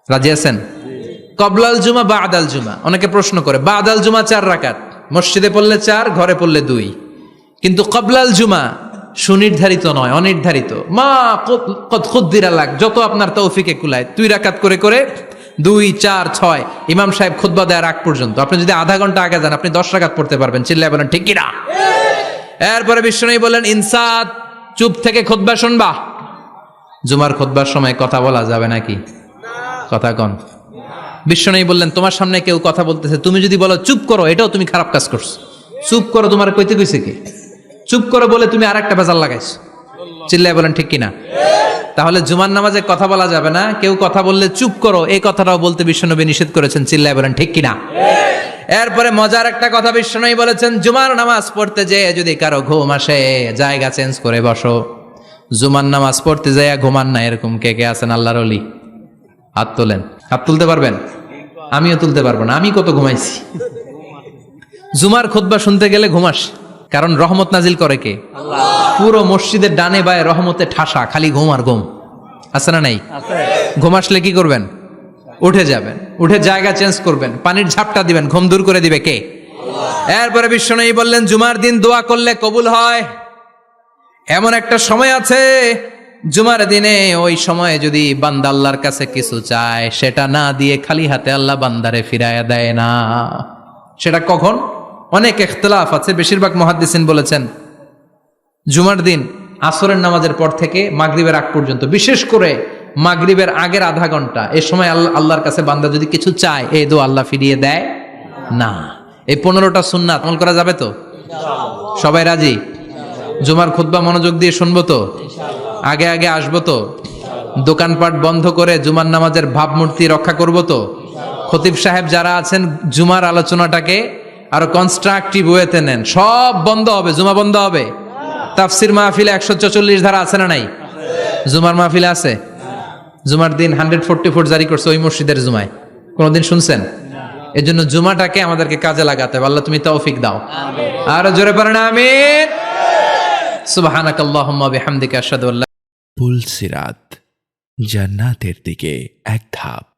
রাজি আছেন? কবলাল জুমা বাদাল জুমা। অনেকে প্রশ্ন করে বাদাল জুমা 4 রাকাত, মসজিদে পড়লে 4, ঘরে পড়লে 2, কিন্তু কবলাল জুমা সুনির্ধারিত নয়, অনির্ধারিত। মা কদ খুদ্দিরা লাক, যত আপনার তৌফিকে কুলায় 2 রাকাত করে করে 2, 4, 6 ইমাম সাহেব খুতবা দেওয়ার আগ পর্যন্ত। আপনি যদি আধা ঘন্টা আগে যান আপনি 10 রাকাত পড়তে পারবেন। চিল্লায় বলেন ঠিক কিনা? এরপরে বিষ্ণু বললেন ইনসাত, চুপ থেকে খুতবা শুনবা। জুমার খুতবার সময় কথা বলা যাবে নাকি? কথা কন। বিষ্ণু বললেন তোমার সামনে কেউ কথা বলতেছে, তুমি যদি বলো চুপ করো, এটাও তুমি খারাপ কাজ করছো। চুপ করো তোমার কইতে কইছে কি? চুপ করো বলে তুমি আরেকটা ভেজাল লাগাইছো। চিল্লায় বলেন ঠিক কিনা? তাহলে জুমার নামাজে কথা বলা যাবে না, কেউ কথা বললে চুপ করো এই কথাটাও বলতে বিশ্বনবী নিষেধ করেছেন। চিল্লায় বলেন ঠিক কিনা? এরপরে মজার একটা কথা বিশ্বনবী বলেছেন, জুমার নামাজ পড়তে যেয়ে যদি কারো ঘুম আসে জায়গা চেঞ্জ করে বসো। জুমার নামাজ পড়তে যেয়ে ঘুমান না, এরকম কে কে আছেন আল্লাহর ওলি? হাত তোলেন। হাত তুলতে পারবেন? আমিও তুলতে পারবো না, আমি কত ঘুমাইছি। জুমার খুতবা শুনতে গেলে ঘুমাস, কারণ রহমত নাজিল করে কে? পুরো মসজিদের ডানে বায়ে রহমতে ঠাসা, খালি ঘুম আর ঘুম। আছে না নাই? ঘুম আসলে কি করবেন? উঠে যাবেন, উঠে জায়গা চেঞ্জ করবেন, পানির ঝাপটা দিবেন, ঘুম দূর করে দিবে কে? এরপরে বিশ্বনবী বললেন জুমার দিন দোয়া করলে কবুল হয়। এমন একটা সময় আছে জুমার দিনে, ওই সময়ে যদি বান্দা আল্লাহর কাছে কিছু চায় সেটা না দিয়ে খালি হাতে আল্লাহ বান্দারে ফিরাইয়া দেয় না। সেটা কখন? অনেক ইখতিলাফ আছে, বেশিরভাগ মুহাদ্দিসিন বলেছেন জুমার দিন আসরের নামাজের পর থেকে মাগরিবের আগ পর্যন্ত, বিশেষ করে মাগরিবের আগের আধা ঘন্টা, এই সময় আল্লাহর কাছে বান্দা যদি কিছু চায় এই দোয়া আল্লাহ ফিরিয়ে দেয় না। এই 15টা সুন্নাত আমল করা যাবে তো? সবাই রাজি? জুমার খুতবা মনোযোগ দিয়ে শুনবো তো? আগে আগে আসবো তো? দোকানপাট বন্ধ করে জুমার নামাজের ভাবমূর্তি রক্ষা করবো তো? খতিব সাহেব যারা আছেন জুমার আলোচনাটাকে আরো কনস্ট্রাকটিভ ওয়েতে নেন। সব বন্ধ হবে, জুমা বন্ধ হবে। তাফসির মাহফিলে 144 ধারা আছে না নাই? জুমার মাহফিলে আছে। জুমার দিন 144 জারি করছে ওই মসজিদের জুমায়, কোনদিন শুনছেন? এই জন্য জুমাটাকে আমাদেরকে কাজে লাগাতে হবে। আল্লাহ তুমি তৌফিক দাও। আরো জোরে পড়েন আমিন। সুবহানাকাল্লাহুম্মা বিহামদিকা আশহাদু আল্লা। পুলসিরাত, জান্নাতের দিকে এক ধাপ।